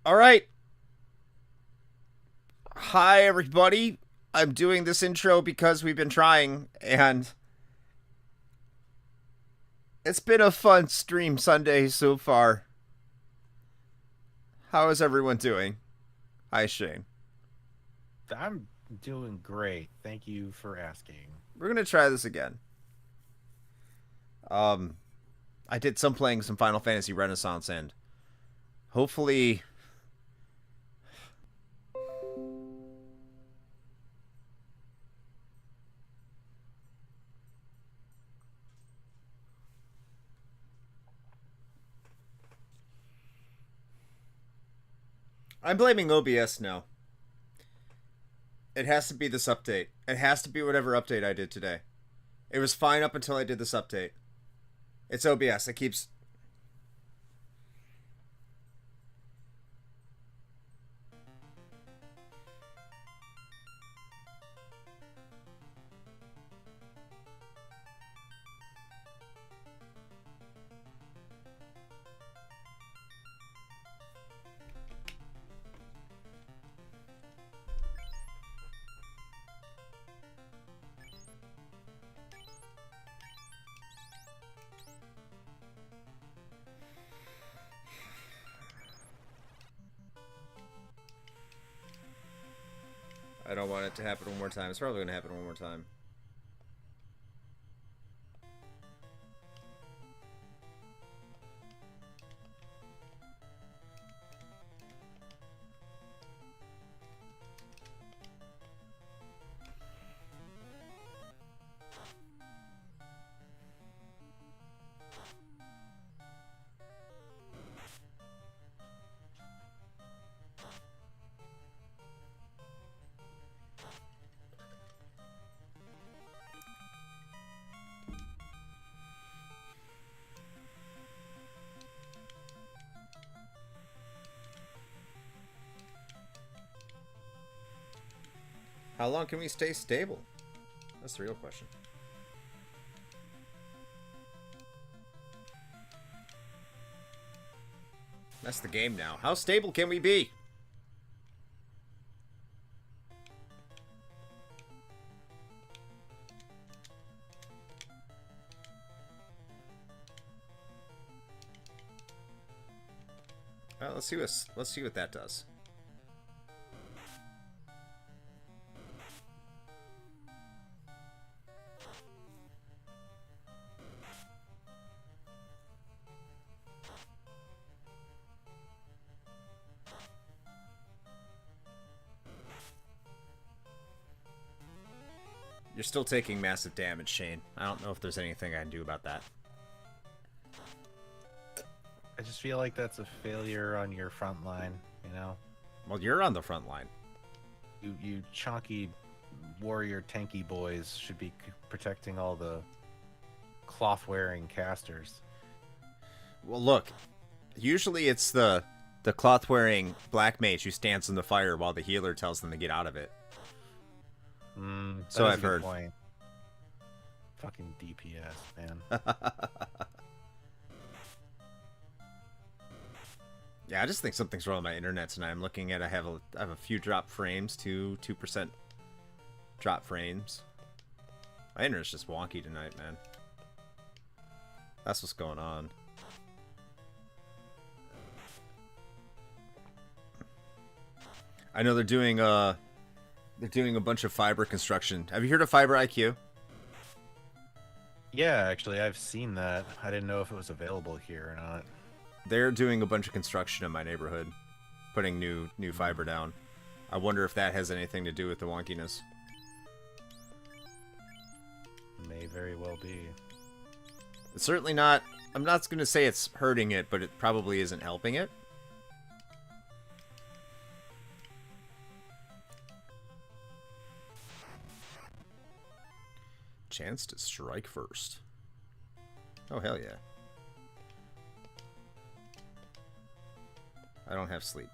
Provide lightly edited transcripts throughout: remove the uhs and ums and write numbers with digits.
All right. Hi, everybody. I'm doing this intro because we've been trying, and it's been a fun stream Sunday so far. How is everyone doing? Hi, Shane. I'm doing great. Thank you for asking. We're gonna try this again. Um, I did some playing some Final Fantasy Renaissance, and hopefully, I'm blaming OBS now. It has to be this update. It has to be whatever update I did today. It was fine up until I did this update. It's OBS. It keeps. I don't want it to happen one more time. It's probably gonna happen one more time. How long can we stay stable? That's the real question. That's the game now. How stable can we be? Well, let's see what that does. You're still taking massive damage, Shane. I don't know if there's anything I can do about that. I just feel like that's a failure on your front line, you know? Well, you're on the front line. You chunky warrior tanky boys should be protecting all the cloth-wearing casters. Well, look. Usually it's the cloth-wearing black mage who stands in the fire while the healer tells them to get out of it. So That is I've a good heard. point. Fucking DPS, man. Yeah, I just think something's wrong with my internet tonight. I'm looking at I have a few drop frames, 2% drop frames. My internet's just wonky tonight, man. That's what's going on. I know they're doing a bunch of fiber construction. Have you heard of Fiber IQ? Yeah, actually, I've seen that. I didn't know if it was available here or not. They're doing a bunch of construction in my neighborhood, putting new fiber down. I wonder if that has anything to do with the wonkiness. May very well be. It's certainly not. I'm not going to say it's hurting it, but it probably isn't helping it. Chance to strike first. Oh, hell yeah. I don't have sleep.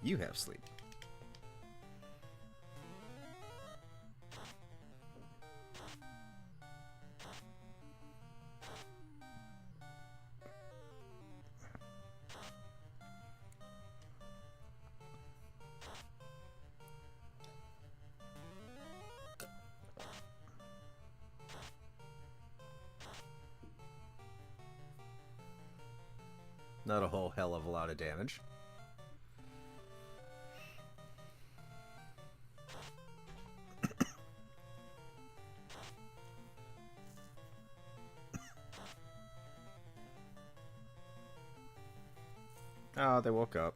You have sleep. Not a whole hell of a lot of damage. Oh, they woke up.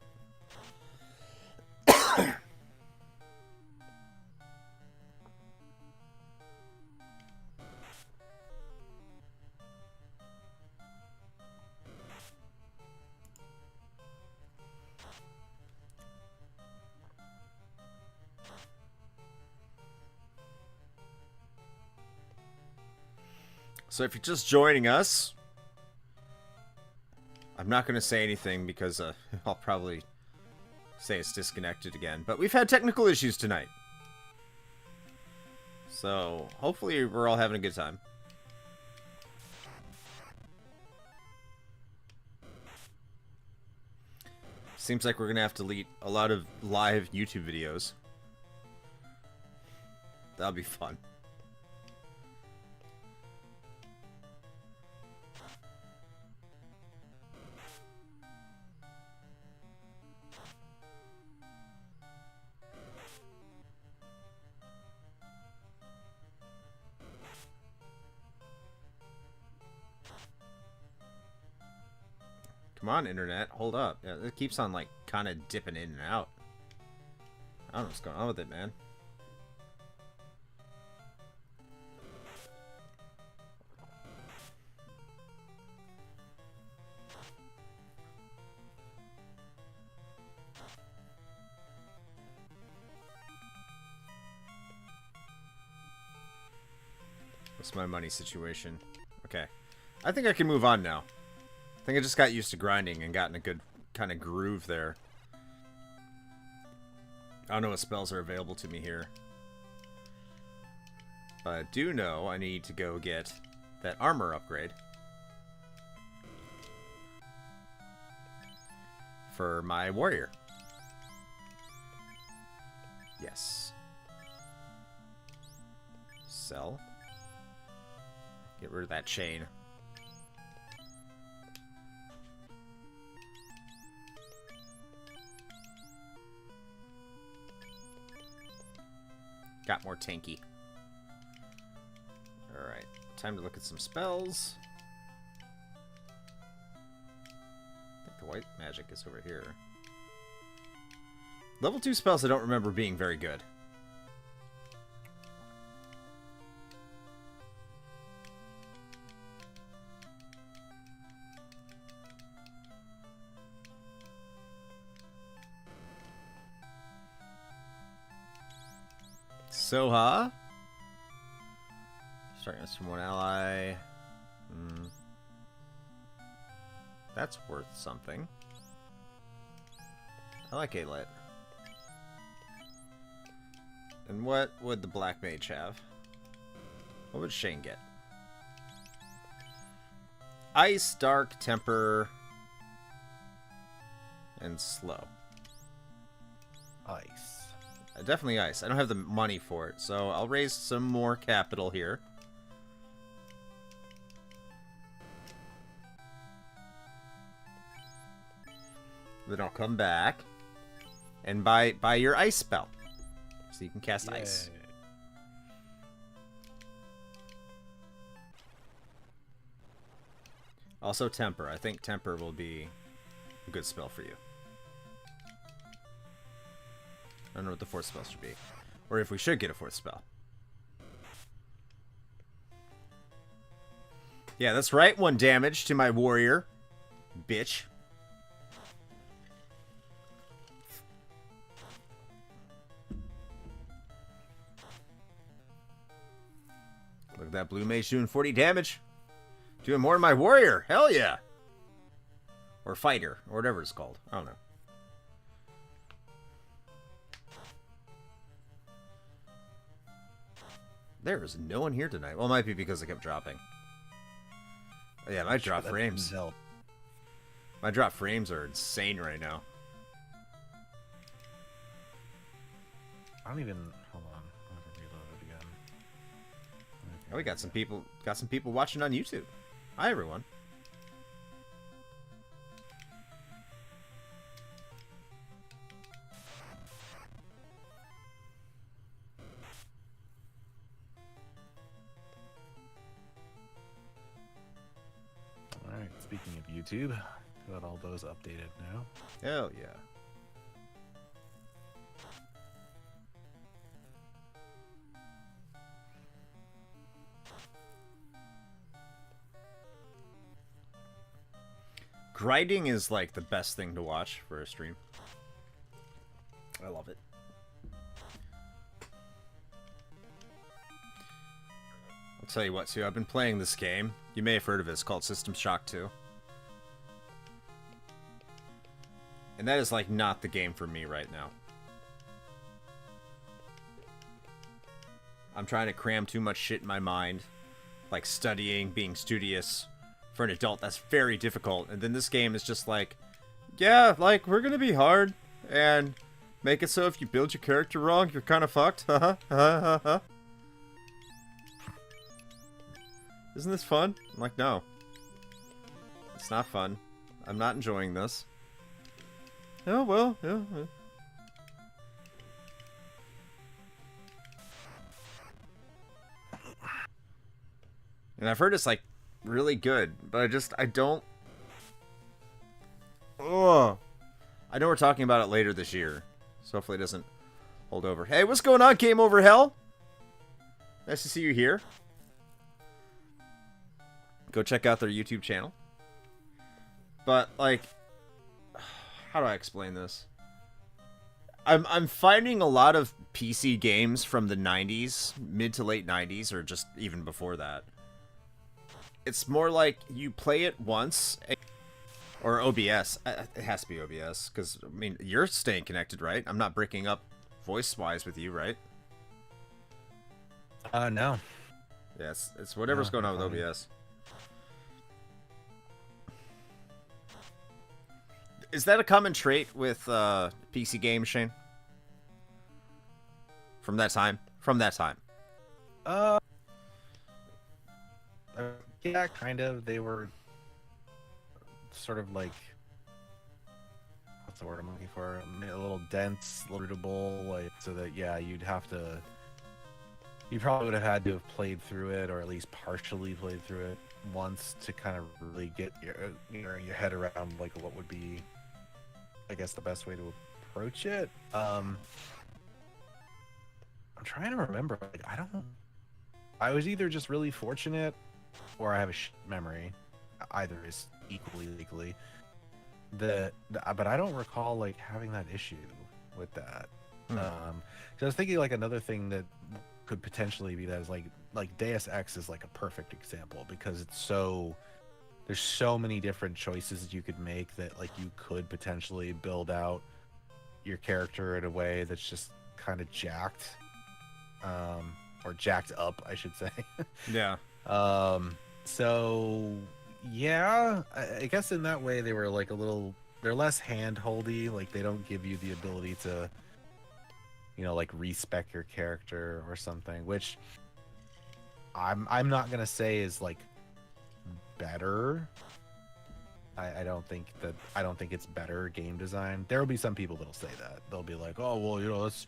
So if you're just joining us, I'm not going to say anything because I'll probably say it's disconnected again. But we've had technical issues tonight. So hopefully we're all having a good time. Seems like we're going to have to delete a lot of live YouTube videos. That'll be fun. Come on, internet. Hold up. Yeah, it keeps on, like, kind of dipping in and out. I don't know what's going on with it, man. What's my money situation? Okay. I think I can move on now. I think I just got used to grinding and got in a good kind of groove there. I don't know what spells are available to me here. But I do know I need to go get that armor upgrade. For my warrior. Yes. Sell. Get rid of that chain. Got more tanky. Alright, time to look at some spells. I think the white magic is over here. Level 2 spells I don't remember being very good. Soha. Starting us from one ally. That's worth something. I like Alet. And what would the Black Mage have? What would Shane get? Ice, Dark, Temper, and Slow. Ice. Definitely ice. I don't have the money for it, so I'll raise some more capital here. Then I'll come back and buy your ice spell, so you can cast ice. Also Temper. I think Temper will be a good spell for you. I don't know what the fourth spell should be. Or if we should get a fourth spell. Yeah, that's right. 1 damage to my warrior. Bitch. Look at that blue mage doing 40 damage. Doing more than my warrior. Hell yeah. Or fighter. Or whatever it's called. I don't know. There is no one here tonight. Well, it might be because I kept dropping. Oh, yeah, my drop frames. My drop frames are insane right now. I don't even. Hold on. I have to reload it again. Oh, we got some people. Got some people watching on YouTube. Hi, everyone. YouTube. Got all those updated now. Hell yeah. Grinding is like the best thing to watch for a stream. I love it. I'll tell you what, too. I've been playing this game. You may have heard of it. It's called System Shock 2. And that is like not the game for me right now. I'm trying to cram too much shit in my mind. Like studying, being studious. For an adult, that's very difficult. And then this game is just like, yeah, like, we're gonna be hard. And make it so if you build your character wrong, you're kind of fucked. Isn't this fun? I'm like, no. It's not fun. I'm not enjoying this. Oh, well, yeah. And I've heard it's, like, really good, but I don't... Ugh. I know we're talking about it later this year, so hopefully it doesn't hold over. Hey, what's going on, Game Over Hell? Nice to see you here. Go check out their YouTube channel. But, like... How do I explain this? I'm finding a lot of PC games from the 90s, mid to late 90s, or just even before that. It's more like you play it once, or OBS. It has to be OBS, because, I mean, you're staying connected, right? I'm not breaking up voice-wise with you, right? No. Yeah, it's whatever's going on with OBS. Is that a common trait with PC games, Shane? From that time? From that time? Yeah, kind of. They were sort of like, what's the word I'm looking for? A little dense, readable, like, so that, yeah, you probably would have had to have played through it, or at least partially played through it once to kind of really get your head around, like, what would be, I guess, the best way to approach it. I'm trying to remember. Like, I was either just really fortunate, or I have a memory. Either is equally likely. But I don't recall like having that issue with that. So I was thinking like another thing that could potentially be that is like Deus Ex is like a perfect example, because there's so many different choices you could make that like you could potentially build out your character in a way that's just kind of jacked, or jacked up, I should say. Yeah. So yeah, I guess in that way they were like they're less hand-holdy. Like they don't give you the ability to, like respec your character or something, which I'm not gonna say is like better. I don't think it's better game design. There will be some people that'll say that. They'll be like, oh well, it's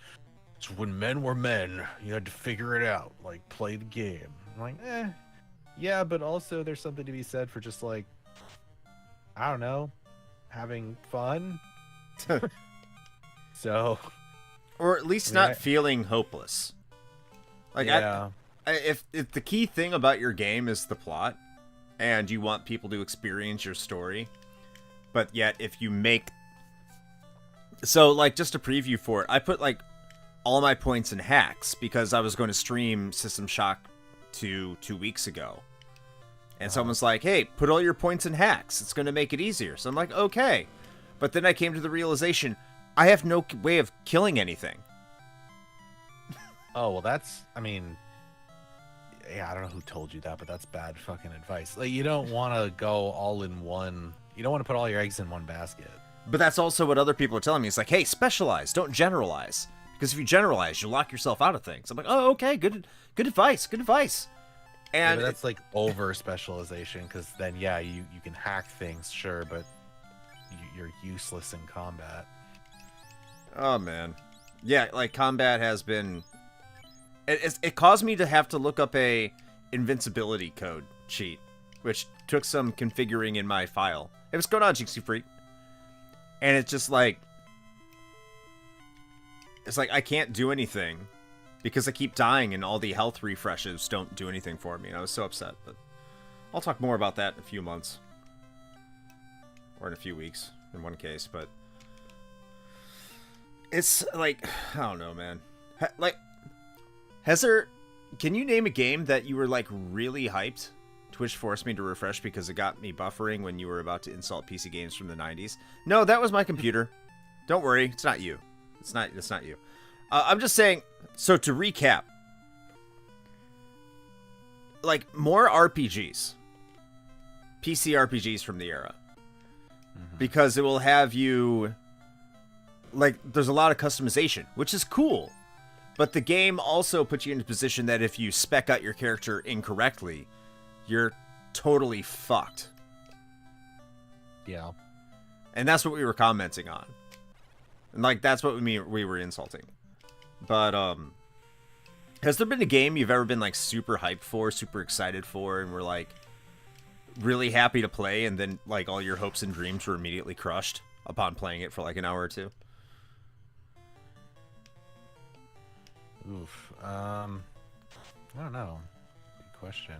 when men were men. You had to figure it out, like play the game. I'm like, yeah, but also there's something to be said for just like, I don't know, having fun. So, or at least not feeling hopeless. Like, yeah. If the key thing about your game is the plot, and you want people to experience your story, but yet if you make... So, like, just a preview for it, I put, like, all my points in hacks, because I was going to stream System Shock 2 weeks ago. And someone's like, hey, put all your points in hacks. It's going to make it easier. So I'm like, okay. But then I came to the realization, I have no way of killing anything. Oh, well, that's, I mean... Yeah, I don't know who told you that, but that's bad fucking advice. Like, you don't want to go all in one... You don't want to put all your eggs in one basket. But that's also what other people are telling me. It's like, hey, specialize. Don't generalize. Because if you generalize, you lock yourself out of things. I'm like, oh, okay, good advice, good advice. And yeah, that's like over specialization, because then, yeah, you can hack things, sure, but you're useless in combat. Oh, man. Yeah, like, combat has been... It caused me to have to look up a invincibility code cheat which took some configuring in my file. Hey, what's going on, Jinxie Freak? And it's just like, I can't do anything because I keep dying and all the health refreshes don't do anything for me. And I was so upset, but I'll talk more about that in a few months. Or in a few weeks, in one case, but it's like, I don't know, man. Can you name a game that you were like really hyped? Twitch forced me to refresh because it got me buffering when you were about to insult PC games from the 90s. No, that was my computer. Don't worry, it's not you. It's not you. I'm just saying, so to recap, like more RPGs. PC RPGs from the era. Because it will have you, like, there's a lot of customization, which is cool. But the game also puts you in a position that if you spec out your character incorrectly, you're totally fucked. Yeah. And that's what we were commenting on. And, like, that's what we were insulting. But, has there been a game you've ever been, like, super hyped for, super excited for, and were, like, really happy to play, and then, like, all your hopes and dreams were immediately crushed upon playing it for, like, an hour or two? Oof. I don't know. Good question.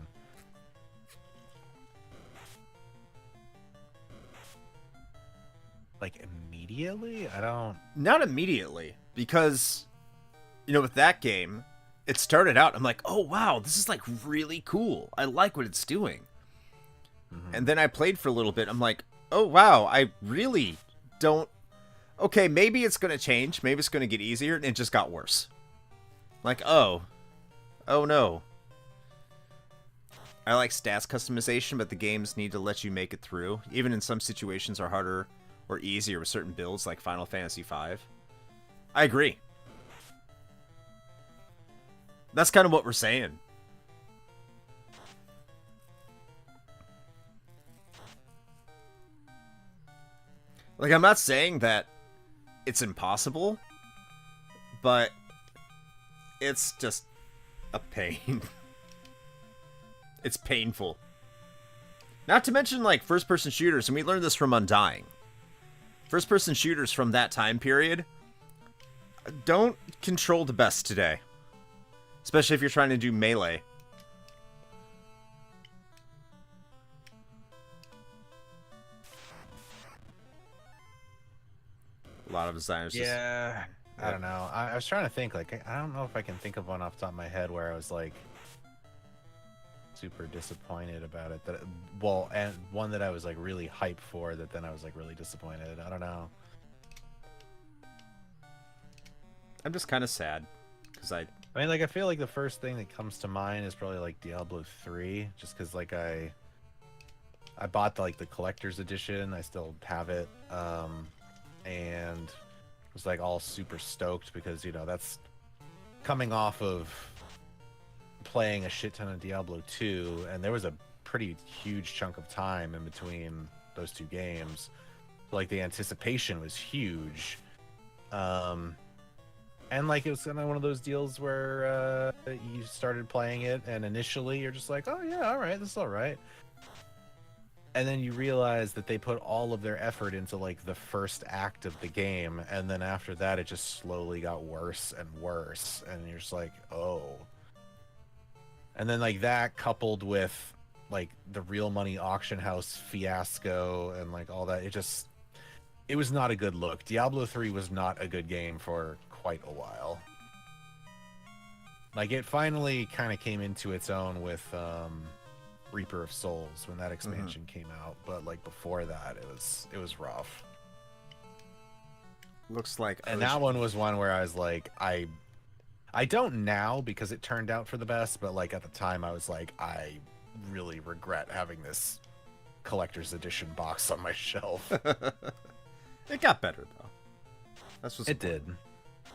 Like, immediately? I don't... Not immediately, because, you know, with that game, it started out, I'm like, oh, wow, this is, like, really cool. I like what it's doing. And then I played for a little bit. I'm like, oh, wow, I really don't... Okay, maybe it's going to change. Maybe it's going to get easier. And it just got worse. Like, oh. Oh, no. I like stats customization, but the games need to let you make it through. Even in some situations are harder or easier with certain builds, like Final Fantasy V. I agree. That's kind of what we're saying. Like, I'm not saying that it's impossible, but it's just a pain. It's painful. Not to mention, like, first-person shooters, and we learned this from Undying. First-person shooters from that time period don't control the best today. Especially if you're trying to do melee. A lot of designers just... Yeah, I don't know. I was trying to think, like, I don't know if I can think of one off the top of my head where I was, like, super disappointed about it. Well, and one that I was, like, really hyped for that then I was, like, really disappointed. I don't know. I'm just kind of sad, because I mean, like, I feel like the first thing that comes to mind is probably, like, Diablo 3, just because, like, I bought, like, the collector's edition. I still have it. And was like all super stoked because, you know, that's coming off of playing a shit ton of Diablo 2, and there was a pretty huge chunk of time in between those two games. Like, the anticipation was huge. And like, it was kind of one of those deals where you started playing it and initially you're just like, oh yeah, all right, this is all right. And then you realize that they put all of their effort into, like, the first act of the game, and then after that, it just slowly got worse and worse, and you're just like, oh. And then, like, that coupled with, like, the real money auction house fiasco and, like, all that, it was not a good look. Diablo 3 was not a good game for quite a while. Like, it finally kind of came into its own with, Reaper of Souls when that expansion came out, but like before that it was rough. Looks like, and that one was one where I was like, I don't now because it turned out for the best, but like at the time I was like, I really regret having this collector's edition box on my shelf. It got better though. That's what's important.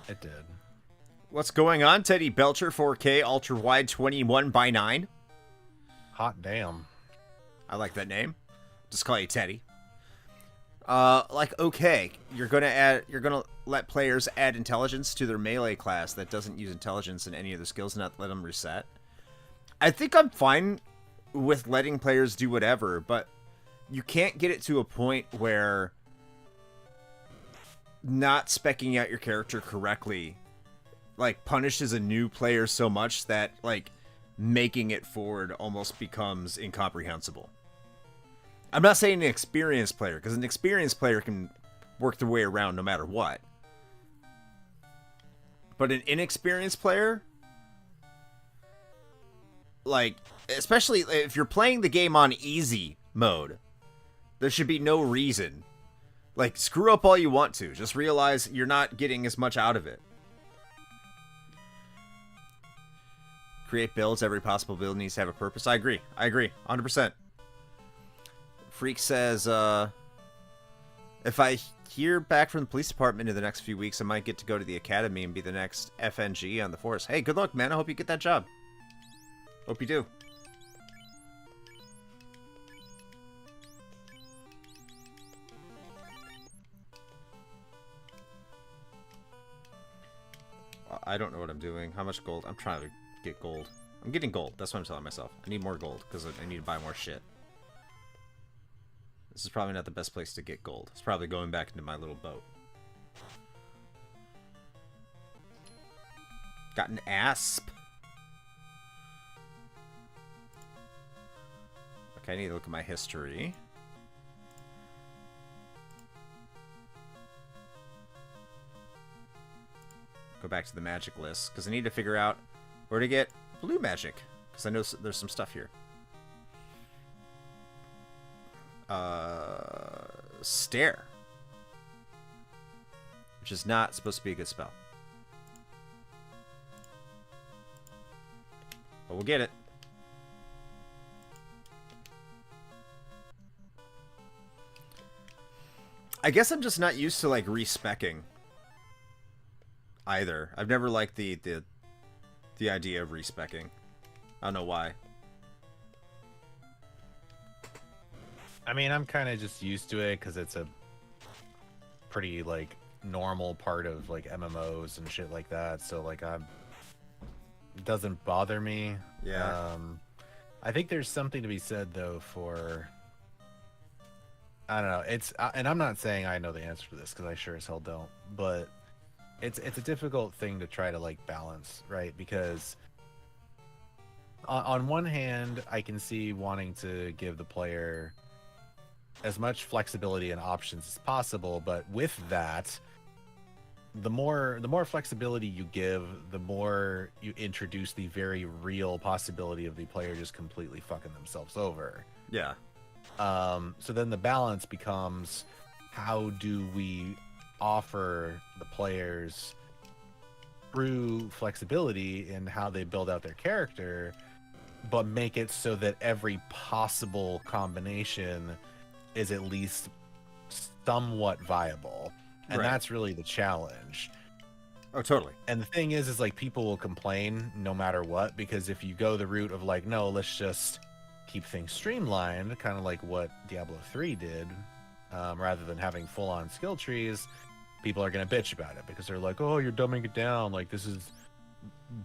It did. What's going on, Teddy Belcher? 4K ultra wide 21:9. Hot damn. I like that name. Just call you Teddy. Like, okay, you're gonna let players add intelligence to their melee class that doesn't use intelligence in any of the skills and not let them reset. I think I'm fine with letting players do whatever, but you can't get it to a point where not specking out your character correctly like punishes a new player so much that like making it forward almost becomes incomprehensible. I'm not saying an experienced player, because an experienced player can work their way around no matter what. But an inexperienced player, like, especially if you're playing the game on easy mode, there should be no reason. Like, screw up all you want to. Just realize you're not getting as much out of it. Create builds. Every possible build needs to have a purpose. I agree. 100%. Freak says, if I hear back from the police department in the next few weeks, I might get to go to the academy and be the next FNG on the force. Hey, good luck, man. I hope you get that job. Hope you do. I don't know what I'm doing. How much gold? I'm trying to get gold. I'm getting gold. That's what I'm telling myself. I need more gold because I need to buy more shit. This is probably not the best place to get gold. It's probably going back into my little boat. Got an asp. Okay, I need to look at my history. Go back to the magic list, because I need to figure out where to get blue magic, because I know there's some stuff here. Stare. Which is not supposed to be a good spell. But we'll get it. I guess I'm just not used to, like, respecking either. I've never liked the idea of respecking. I don't know why. I mean, I'm kind of just used to it because it's a pretty, like, normal part of, like, MMOs and shit like that. So, like, it doesn't bother me. Yeah. I think there's something to be said, though, for... I don't know. It's and I'm not saying I know the answer to this, because I sure as hell don't. But it's a difficult thing to try to, like, balance, right? Because on one hand, I can see wanting to give the player as much flexibility and options as possible, but with that, the more flexibility you give, the more you introduce the very real possibility of the player just completely fucking themselves over. Yeah. So then the balance becomes, how do we offer the players true flexibility in how they build out their character, but make it so that every possible combination is at least somewhat viable. And Right. That's really the challenge. Oh, totally. And the thing is like, people will complain no matter what, because if you go the route of like, no, let's just keep things streamlined, kind of like what Diablo 3 did, rather than having full-on skill trees, people are going to bitch about it because they're like, oh, you're dumbing it down. Like, this is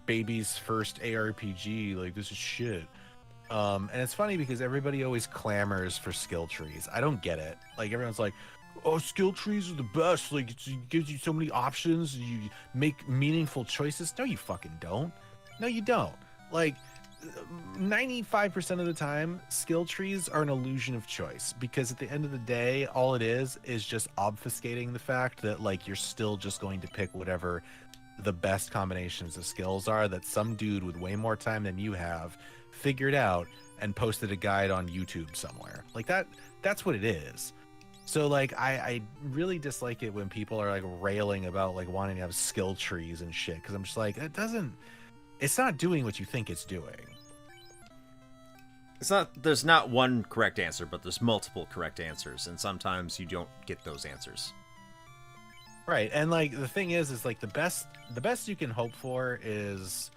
baby's first ARPG. Like, this is shit. And it's funny because everybody always clamors for skill trees. I don't get it. Like, everyone's like, oh, skill trees are the best. Like, it gives you so many options. You make meaningful choices. No, you fucking don't. No, you don't. Like, 95% of the time, skill trees are an illusion of choice, because at the end of the day, all it is just obfuscating the fact that, like, you're still just going to pick whatever the best combinations of skills are that some dude with way more time than you have figured out and posted a guide on YouTube somewhere. Like, that's what it is. So, like, I really dislike it when people are, like, railing about, like, wanting to have skill trees and shit, because I'm just like, it's not doing what you think it's doing. There's not one correct answer, but there's multiple correct answers, and sometimes you don't get those answers. Right. And like, the thing is like, the best you can hope for is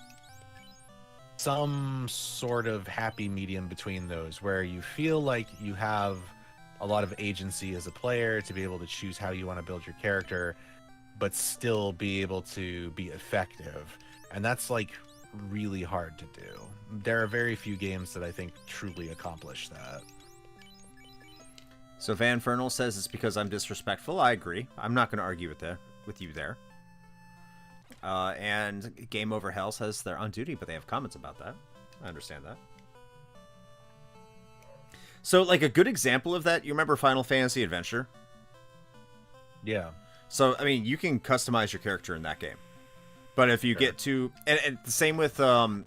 some sort of happy medium between those, where you feel like you have a lot of agency as a player to be able to choose how you want to build your character, but still be able to be effective. And that's like really hard to do. There are very few games that I think truly accomplish that. So Van Fernal says it's because I'm disrespectful. I agree. I'm not going to argue with you there. And Game Over Hell says they're on duty, but they have comments about that. I understand that. So, like, a good example of that, you remember Final Fantasy Adventure? Yeah. So, I mean, you can customize your character in that game. But if you get to... And the same with Seiken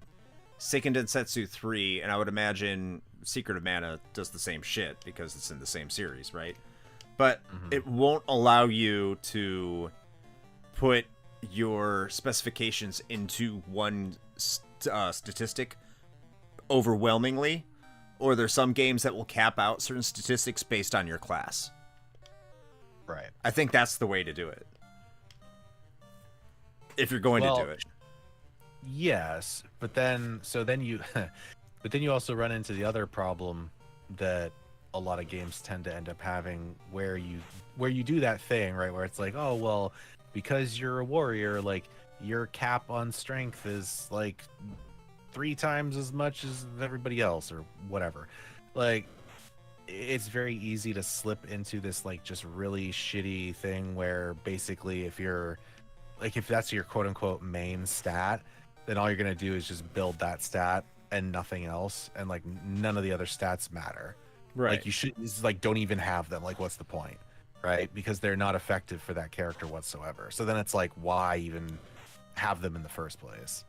Densetsu 3, and I would imagine Secret of Mana does the same shit because it's in the same series, right? But it won't allow you to put your specifications into one statistic overwhelmingly, or there's some games that will cap out certain statistics based on your class. Right. I think that's the way to do it. If you're going to do it. Yes, but then you but then you also run into the other problem that a lot of games tend to end up having where you do that thing, right, where it's like, oh well, because you're a warrior, like your cap on strength is like 3 times as much as everybody else or whatever. Like, it's very easy to slip into this like just really shitty thing where basically if that's your quote unquote main stat, then all you're going to do is just build that stat and nothing else, and like none of the other stats matter. Right. Like you should just like don't even have them. Like what's the point? Right? Because they're not effective for that character whatsoever. So then it's like, why even have them in the first place?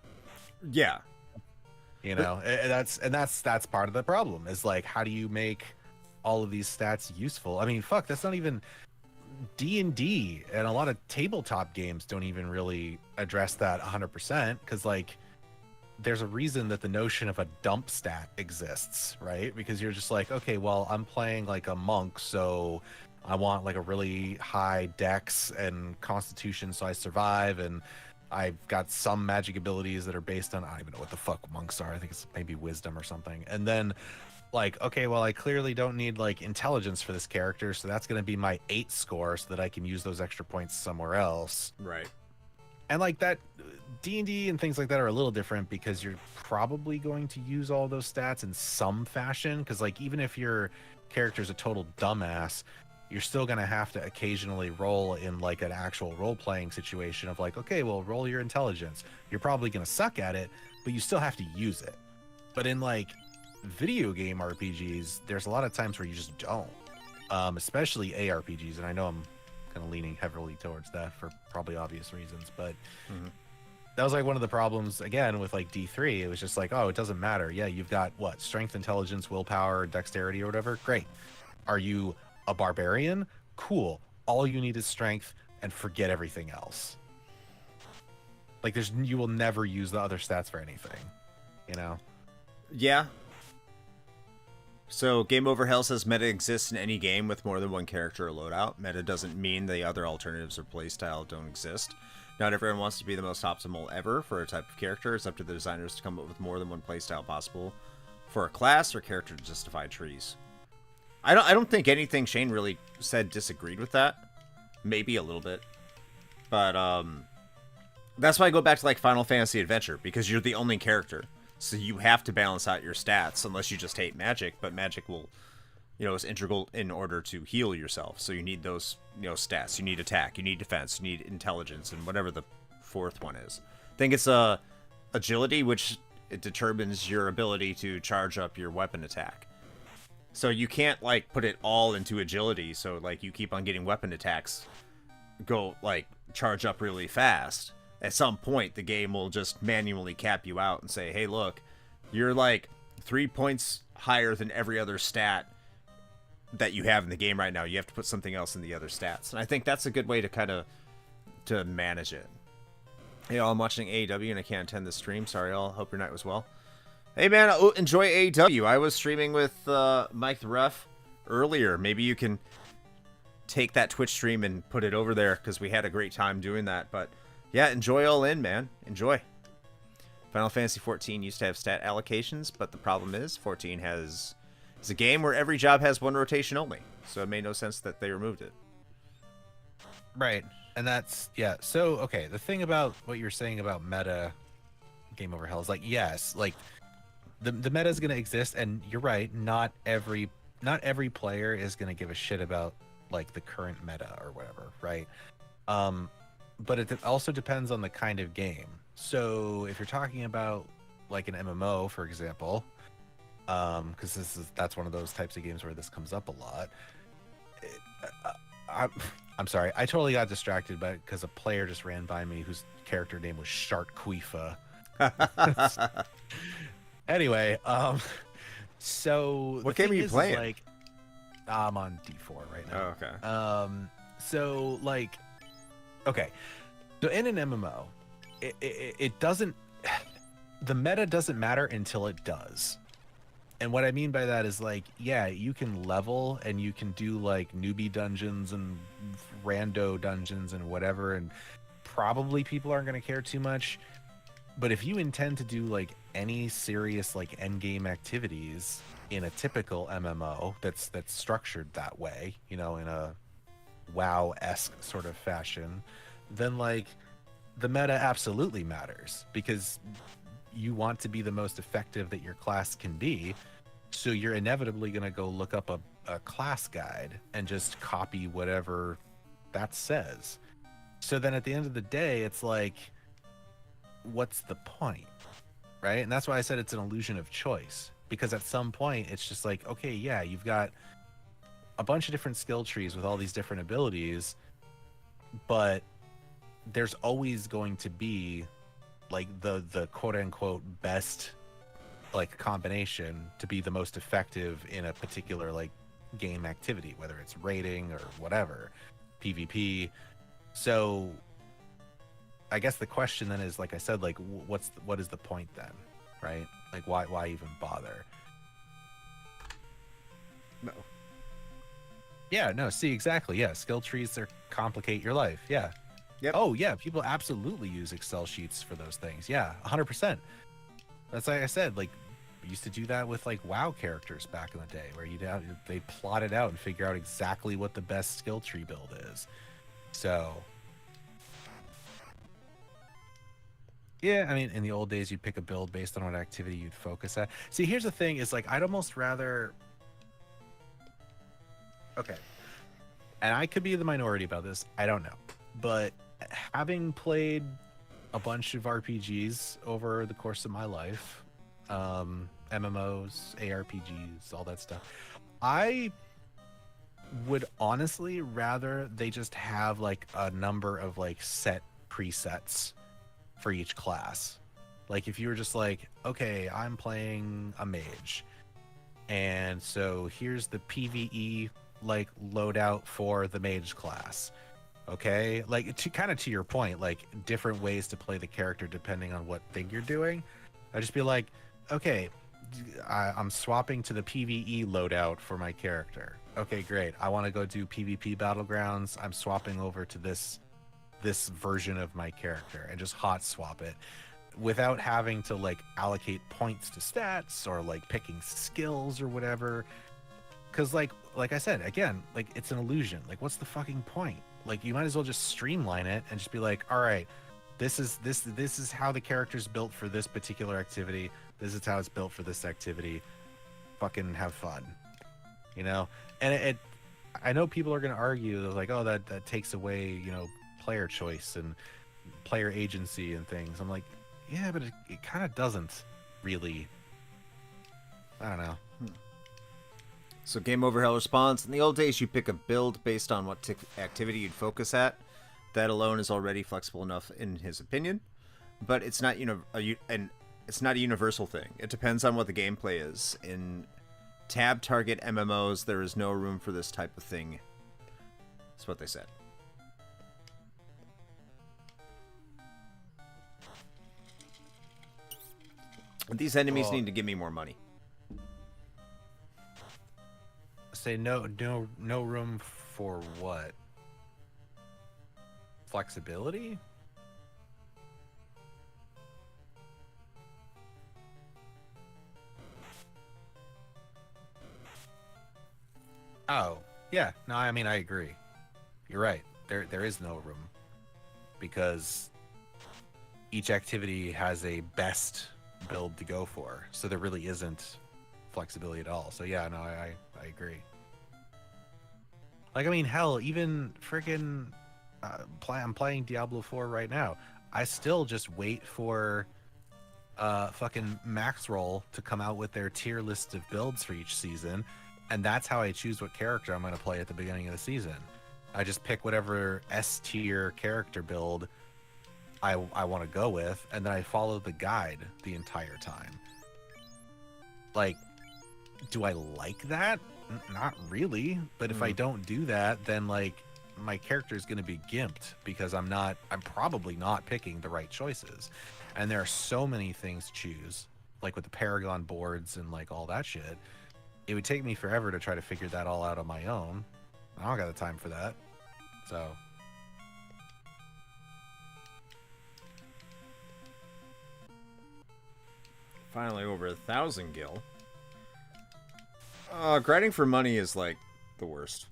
Yeah. You know, and that's part of the problem is like, how do you make all of these stats useful? I mean, fuck, that's not even D&D, and a lot of tabletop games don't even really address that 100%, because like there's a reason that the notion of a dump stat exists, right? Because you're just like, okay, well, I'm playing like a monk, so I want like a really high dex and constitution so I survive, and I've got some magic abilities that are based on, I don't even know what the fuck monks are. I think it's maybe wisdom or something. And then like, okay, well, I clearly don't need like intelligence for this character, so that's going to be my 8 score so that I can use those extra points somewhere else. Right. And like that, D&D and things like that are a little different because you're probably going to use all those stats in some fashion, because like even if your character's a total dumbass, you're still going to have to occasionally roll in like an actual role-playing situation of like, okay, well, roll your intelligence. You're probably going to suck at it, but you still have to use it. But in like video game RPGs, there's a lot of times where you just don't, especially ARPGs, and I know I'm kind of leaning heavily towards that for probably obvious reasons, but that was like one of the problems again with like D3. It was just like, oh, it doesn't matter. Yeah, you've got what, strength, intelligence, willpower, dexterity, or whatever. Great. Are you a barbarian? Cool. All you need is strength and forget everything else. Like you will never use the other stats for anything, you know? Yeah. So Game Over Hell says meta exists in any game with more than one character or loadout. Meta doesn't mean the other alternatives or playstyle don't exist. Not everyone wants to be the most optimal ever for a type of character. It's up to the designers to come up with more than one playstyle possible for a class or character to justify trees. I don't think anything Shane really said disagreed with that. Maybe a little bit. But that's why I go back to like Final Fantasy Adventure, because you're the only character. So you have to balance out your stats unless you just hate magic, but magic will, is integral in order to heal yourself. So you need those, stats. You need attack, you need defense, you need intelligence, and whatever the fourth one is. I think it's agility, which it determines your ability to charge up your weapon attack. So you can't like put it all into agility, so like you keep on getting weapon attacks go like charge up really fast. At some point, the game will just manually cap you out and say, hey, look, you're like 3 points higher than every other stat that you have in the game right now. You have to put something else in the other stats. And I think that's a good way to kind of to manage it. Hey, all, I'm watching AEW and I can't attend the stream. Sorry, all. Hope your night was well. Hey, man, enjoy AEW. I was streaming with Mike the Ref earlier. Maybe you can take that Twitch stream and put it over there, because we had a great time doing that. But yeah, enjoy All In, man. Enjoy. Final Fantasy 14 used to have stat allocations, but the problem is 14 is a game where every job has one rotation only. So it made no sense that they removed it. Right. And that's, yeah. So, okay, the thing about what you're saying about meta Game Over Hell is like, yes, like the meta is going to exist, and you're right, not every player is going to give a shit about like the current meta or whatever, right? But it also depends on the kind of game. So if you're talking about like an MMO, for example, because that's one of those types of games where this comes up a lot. I'm sorry, I totally got distracted by because a player just ran by me whose character name was Shark Quifa. Anyway, so what game are you playing? Like, I'm on D4 right now. Oh, okay. So like, okay, so in an MMO, it doesn't, the meta doesn't matter until it does. And what I mean by that is like, yeah, you can level and you can do like newbie dungeons and rando dungeons and whatever, and probably people aren't going to care too much. But if you intend to do like any serious like end game activities in a typical MMO that's structured that way, you know, in a WoW-esque sort of fashion, then like the meta absolutely matters, because you want to be the most effective that your class can be. So you're inevitably going to go look up a class guide and just copy whatever that says. So then at the end of the day, it's like, what's the point? Right? And that's why I said it's an illusion of choice, because at some point it's just like, okay, yeah, you've got a bunch of different skill trees with all these different abilities, but there's always going to be like the quote unquote best like combination to be the most effective in a particular like game activity, whether it's raiding or whatever, PvP. So I guess the question then is, like I said, like what is the point then, right? Like why even bother? No. Yeah, no, see, exactly. Yeah, skill trees complicate your life. Yeah. Yep. Oh yeah, people absolutely use Excel sheets for those things. Yeah, 100%. That's like I said, like we used to do that with like WoW characters back in the day, where they plot it out and figure out exactly what the best skill tree build is. So yeah, I mean, in the old days, you'd pick a build based on what activity you'd focus at. See, here's the thing: is like I'd almost rather. Okay, and I could be the minority about this. I don't know, but having played a bunch of RPGs over the course of my life, MMOs, ARPGs, all that stuff, I would honestly rather they just have like a number of like set presets for each class. Like if you were just like, okay, I'm playing a mage, and so here's the PvE like loadout for the mage class. Okay, like to your point, like different ways to play the character depending on what thing you're doing. I'd just be like, okay, I'm swapping to the PvE loadout for my character. Okay, great. I want to go do PvP battlegrounds. I'm swapping over to this version of my character and just hot swap it without having to like allocate points to stats or like picking skills or whatever. Because like I said, again, like it's an illusion. Like what's the fucking point? Like you might as well just streamline it and just be like, all right, this is how the character's built for this particular activity. This is how it's built for this activity. Fucking have fun, you know? And I know people are going to argue like, oh, that takes away, you know, player choice and player agency and things. I'm like, yeah, but it kind of doesn't really. I don't know. So Game Over Hell responds, in the old days you pick a build based on what activity you'd focus at. That alone is already flexible enough in his opinion, but it's not it's not a universal thing. It depends on what the gameplay is. In tab target MMOs, there is no room for this type of thing. That's what they said. These enemies need to give me more money. Say no room for what? Flexibility? Oh, yeah. No, I mean, I agree. You're right. There is no room, because each activity has a best build to go for, so there really isn't flexibility at all. So yeah, no, I agree. Like, I mean, hell, even freaking I'm playing Diablo 4 right now. I still just wait for fucking Max Roll to come out with their tier list of builds for each season, and that's how I choose what character I'm going to play at the beginning of the season. I just pick whatever S tier character build I want to go with, and then I follow the guide the entire time. Like, do I like that? Not really. But if I don't do that, then like my character is going to be gimped because I'm probably not picking the right choices. And there are so many things to choose, like with the Paragon boards and like all that shit. It would take me forever to try to figure that all out on my own. I don't got the time for that. So finally over 1,000 gil. Grinding for money is like the worst.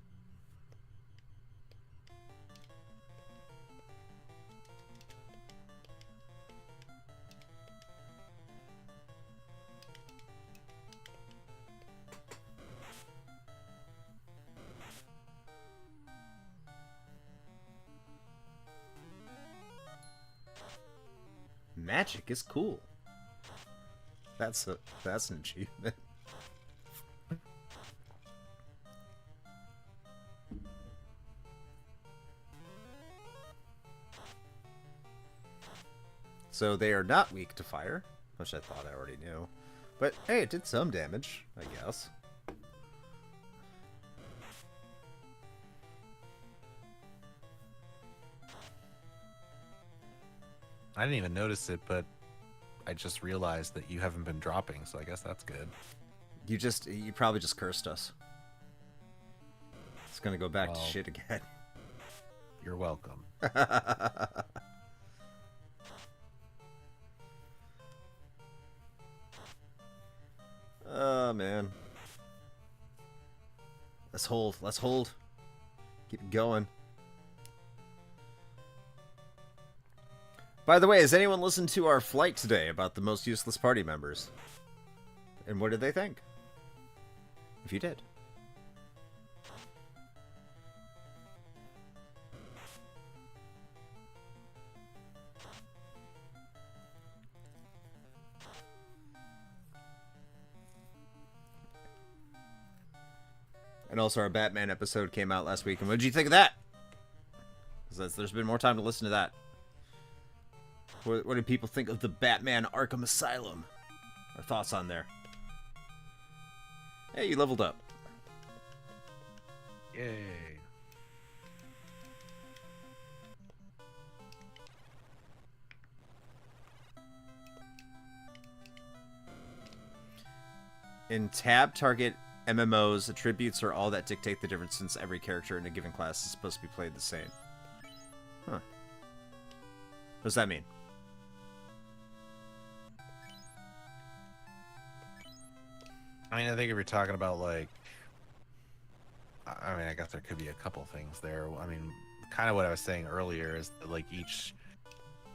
Magic is cool. That's an achievement. So they are not weak to fire, which I thought I already knew. But hey, it did some damage, I guess. I didn't even notice it, but I just realized that you haven't been dropping, so I guess that's good. You probably just cursed us. It's gonna go back to shit again. You're welcome. Oh, man. Let's hold. Let's hold. Keep it going. By the way, has anyone listened to our flight today about the most useless party members? And what did they think? If you did. And also our Batman episode came out last week. And what did you think of that? Because there's been more time to listen to that. What did people think of the Batman Arkham Asylum? Our thoughts on there. Hey, you leveled up. Yay. In tab target MMOs, attributes are all that dictate the difference since every character in a given class is supposed to be played the same. Huh. What does that mean? I mean, I think if you're talking about, like... I mean, I guess there could be a couple things there. I mean, kind of what I was saying earlier is that, like,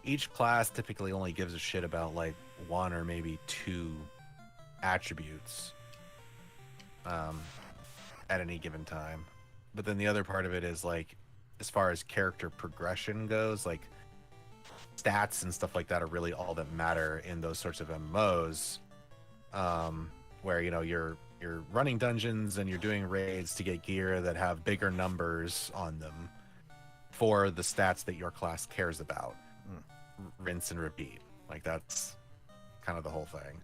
each class typically only gives a shit about, like, one or maybe two attributes at any given time. But then the other part of it is, like, as far as character progression goes, like, stats and stuff like that are really all that matter in those sorts of MMOs. Where, you know, you're running dungeons and you're doing raids to get gear that have bigger numbers on them for the stats that your class cares about. Rinse and repeat. Like, that's kind of the whole thing.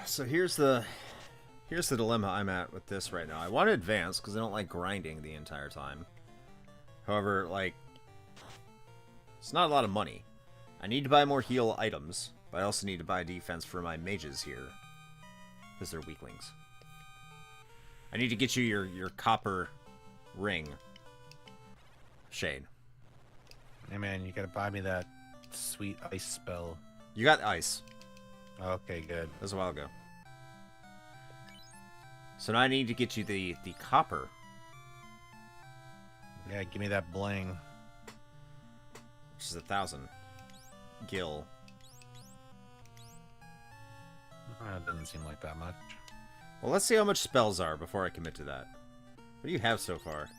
So here's the dilemma I'm at with this right now. I want to advance because I don't like grinding the entire time. However, like, it's not a lot of money. I need to buy more heal items, but I also need to buy defense for my mages here because they're weaklings. I need to get you your copper ring. Shane. Hey man, you gotta buy me that sweet ice spell. You got ice. Okay, good. That was a while ago. So now I need to get you the copper. Yeah, give me that bling. Which is 1,000. Gil. It doesn't seem like that much. Well, let's see how much spells are before I commit to that. What do you have so far?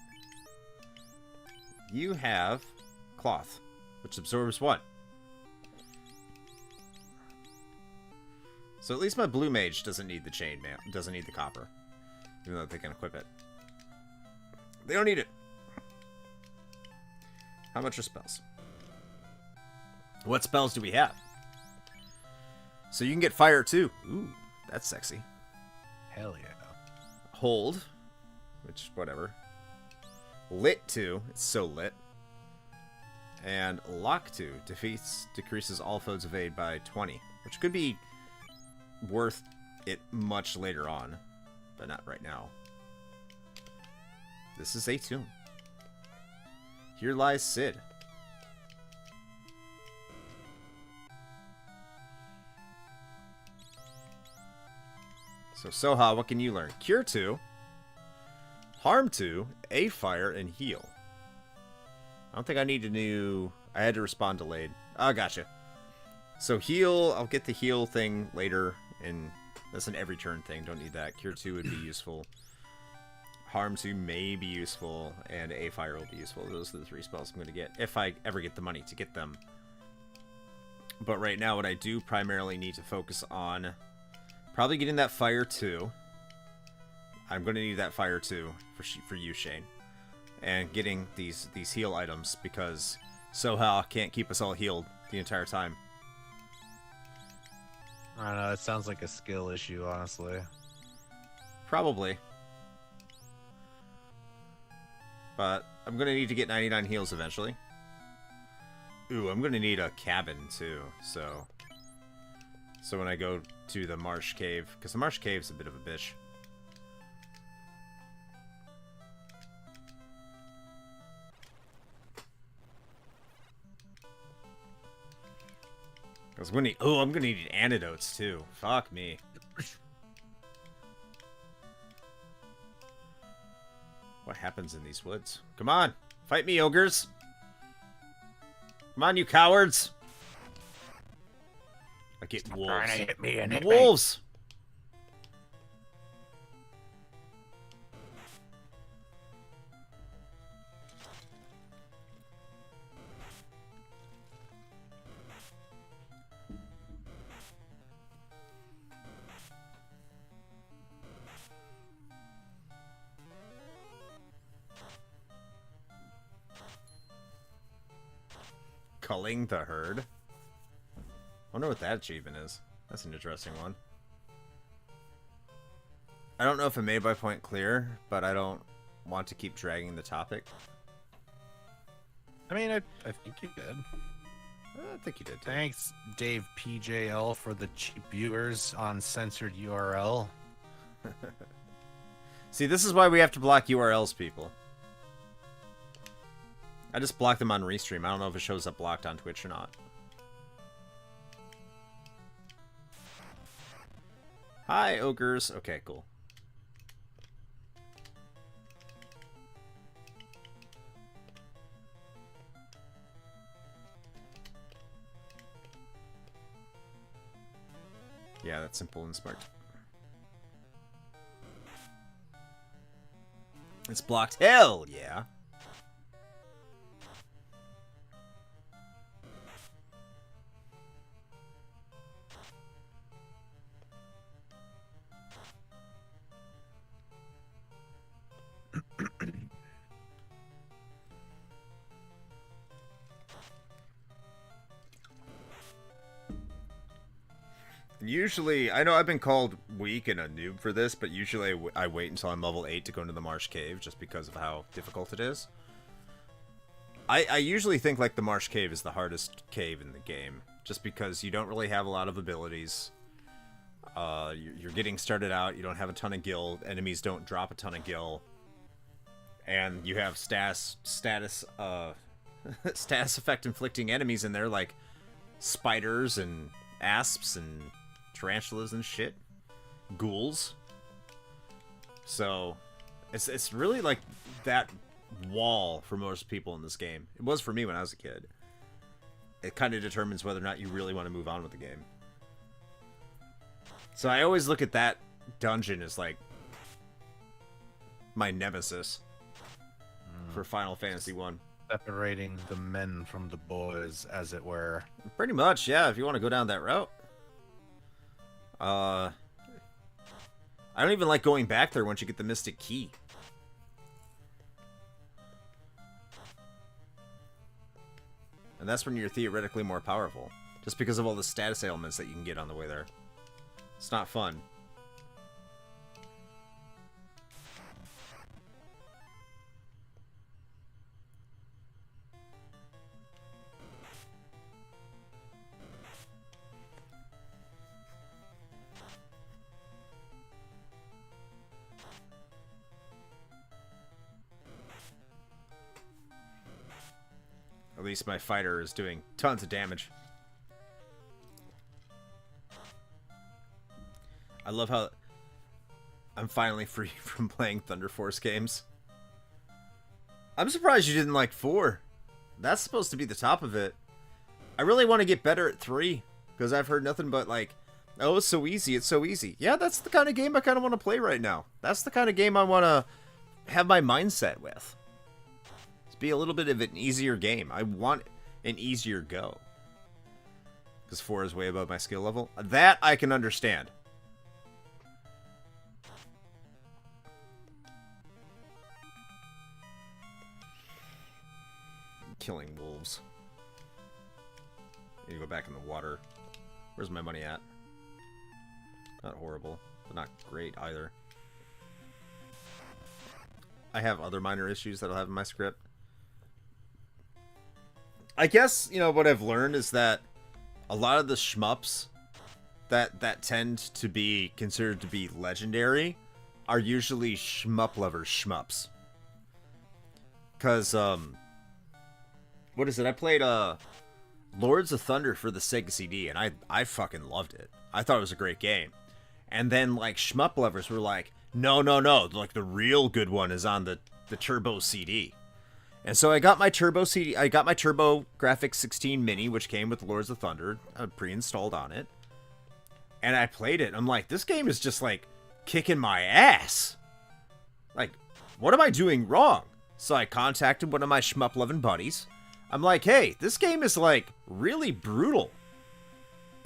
You have cloth, which absorbs what? So at least my blue mage doesn't need the chain mail, doesn't need the copper, even though they can equip it. They don't need it. How much are spells? What spells do we have? So you can get fire too. Ooh, that's sexy. Hell yeah. Hold, which whatever. Lit 2, it's so lit. And Lock 2 decreases all foes evade by 20, which could be worth it much later on, but not right now. This is a tomb. Here lies Sid. So Soha, what can you learn? Cure 2, Harm 2, A Fire, and Heal. I don't think I need a new... I had to respond delayed. Oh, gotcha. So heal, I'll get the heal thing later, and that's an every turn thing. Don't need that. Cure 2 would be useful. Harm 2 may be useful, and A Fire will be useful. Those are the 3 spells I'm going to get, if I ever get the money to get them. But right now, what I do primarily need to focus on... Probably getting that Fire 2. I'm going to need that Fire 2 for you, Shane. And getting these heal items, because Soha can't keep us all healed the entire time. I don't know, it sounds like a skill issue, honestly. Probably. But I'm going to need to get 99 heals eventually. Ooh, I'm going to need a cabin, too, so... So when I go to the Marsh Cave, because the Marsh Cave's a bit of a bitch. I'm gonna need antidotes too. Fuck me. What happens in these woods? Come on, fight me, ogres! Come on, you cowards! I get wolves. Trying to hit me and hit Wolves! Culling the herd. Wonder what that achievement is. That's an interesting one. I don't know if I made my point clear, but I don't want to keep dragging the topic. I mean, I think you did. I think you did too. Thanks, Dave PJL, for the cheap viewers on censored URL. See, this is why we have to block URLs, people. I just blocked them on Restream. I don't know if it shows up blocked on Twitch or not. Hi, ogres. Okay, cool. Yeah, that's simple and smart. It's blocked. Hell yeah. Usually, I know I've been called weak and a noob for this, but usually I wait until I'm level 8 to go into the Marsh Cave, just because of how difficult it is. I usually think like the Marsh Cave is the hardest cave in the game, just because you don't really have a lot of abilities. You're getting started out, you don't have a ton of gil, enemies don't drop a ton of gil. And you have status effect inflicting enemies in there like spiders and asps and tarantulas and shit. Ghouls. So it's really like that wall for most people in this game. It was for me when I was a kid. It kind of determines whether or not you really want to move on with the game. So I always look at that dungeon as like my nemesis for Final Fantasy 1. Separating the men from the boys, as it were. Pretty much, yeah, if you want to go down that route. I don't even like going back there once you get the Mystic Key. And that's when you're theoretically more powerful. Just because of all the status ailments that you can get on the way there. It's not fun. At least my fighter is doing tons of damage. I love how I'm finally free from playing Thunder Force games. I'm surprised you didn't like 4. That's supposed to be the top of it. I really want to get better at 3, because I've heard nothing but like, oh, it's so easy, it's so easy. Yeah, that's the kind of game I kind of want to play right now. That's the kind of game I want to have my mindset with. It's be a little bit of an easier game. I want an easier go. Because 4 is way above my skill level. That I can understand. Killing wolves. You go back in the water. Where's my money at? Not horrible, but not great either. I have other minor issues that I'll have in my script. I guess, you know, what I've learned is that a lot of the shmups that tend to be considered to be legendary are usually shmup lovers shmups. Because, what is it? I played, Lords of Thunder for the Sega CD, and I fucking loved it. I thought it was a great game. And then, like, shmup lovers were like, no, like, the real good one is on the Turbo CD. And so I got my Turbo CD, I got my Turbo Graphics 16 Mini, which came with Lords of Thunder, pre-installed on it. And I played it. I'm like, this game is just, like, kicking my ass. Like, what am I doing wrong? So I contacted one of my shmup-loving buddies. I'm like, hey, this game is, like, really brutal.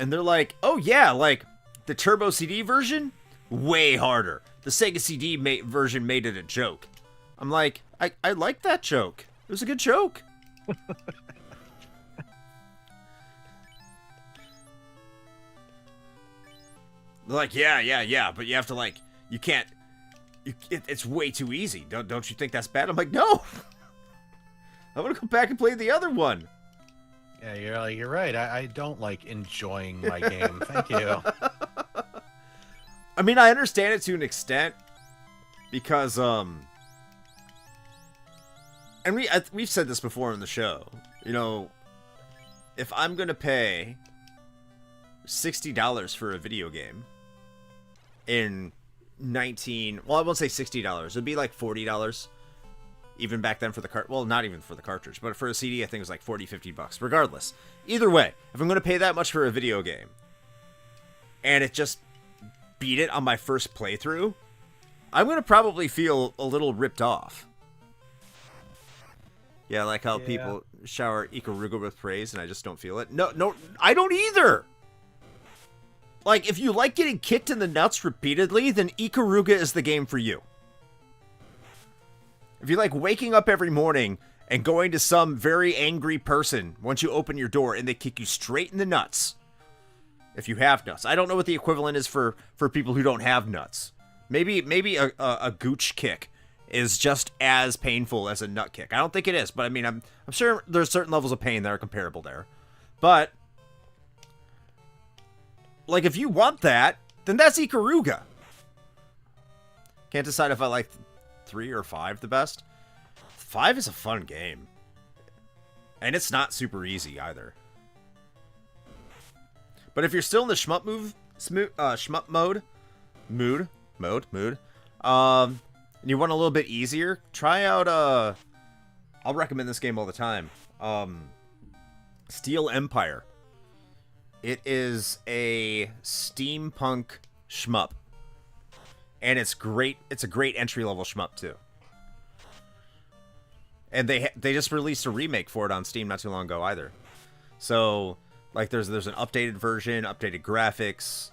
And they're like, oh, yeah, like, the Turbo CD version? Way harder. The Sega CD version made it a joke. I'm like, I like that joke. It was a good joke. They're like, yeah, but you have to, like, you can't, it's way too easy. Don't you think that's bad? I'm like, no. I want to go back and play the other one. Yeah, you're right. I don't like enjoying my game. Thank you. I mean, I understand it to an extent because, and we've said this before in the show. You know, if I'm gonna pay $60 for a video game in well, I won't say $60. It'd be like $40. Even back then for the well, not even for the cartridge, but for a CD, I think it was like 40, 50 bucks. Regardless, either way, if I'm going to pay that much for a video game, and it just beat it on my first playthrough, I'm going to probably feel a little ripped off. Yeah, like how people shower Ikaruga with praise, and I just don't feel it. No, I don't either! Like, if you like getting kicked in the nuts repeatedly, then Ikaruga is the game for you. If you like waking up every morning and going to some very angry person once you open your door and they kick you straight in the nuts. If you have nuts. I don't know what the equivalent is for people who don't have nuts. Maybe a gooch kick is just as painful as a nut kick. I don't think it is, but I mean, I'm sure there's certain levels of pain that are comparable there. But, like, if you want that, then that's Ikaruga. Can't decide if I like 3 or 5 the best. 5 is a fun game. And it's not super easy either. But if you're still in the shmup mood, and you want a little bit easier, try out, I'll recommend this game all the time. Steel Empire. It is a steampunk shmup. And it's great. It's a great entry-level shmup, too. And they just released a remake for it on Steam not too long ago, either. So, like, there's an updated version, updated graphics.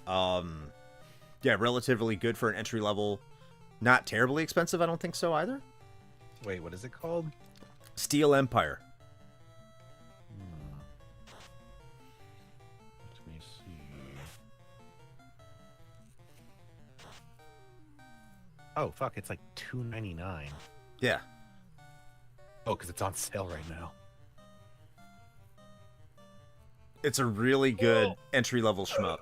Yeah, relatively good for an entry-level. Not terribly expensive, I don't think so, either. Wait, what is it called? Steel Empire. Let me see. Oh, fuck, it's like $2.99. Yeah. Oh, because it's on sale right now. It's a really good entry-level shmup.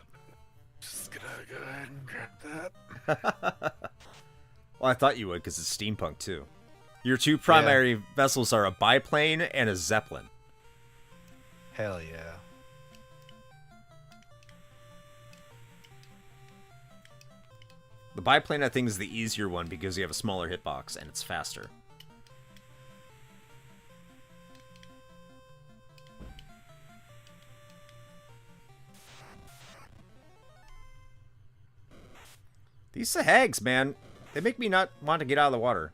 Just gonna go ahead and grab that. Well, I thought you would, because it's steampunk, too. Your two primary vessels are a biplane and a zeppelin. Hell yeah. The biplane, I think, is the easier one because you have a smaller hitbox and it's faster. These Sahags, man, they make me not want to get out of the water.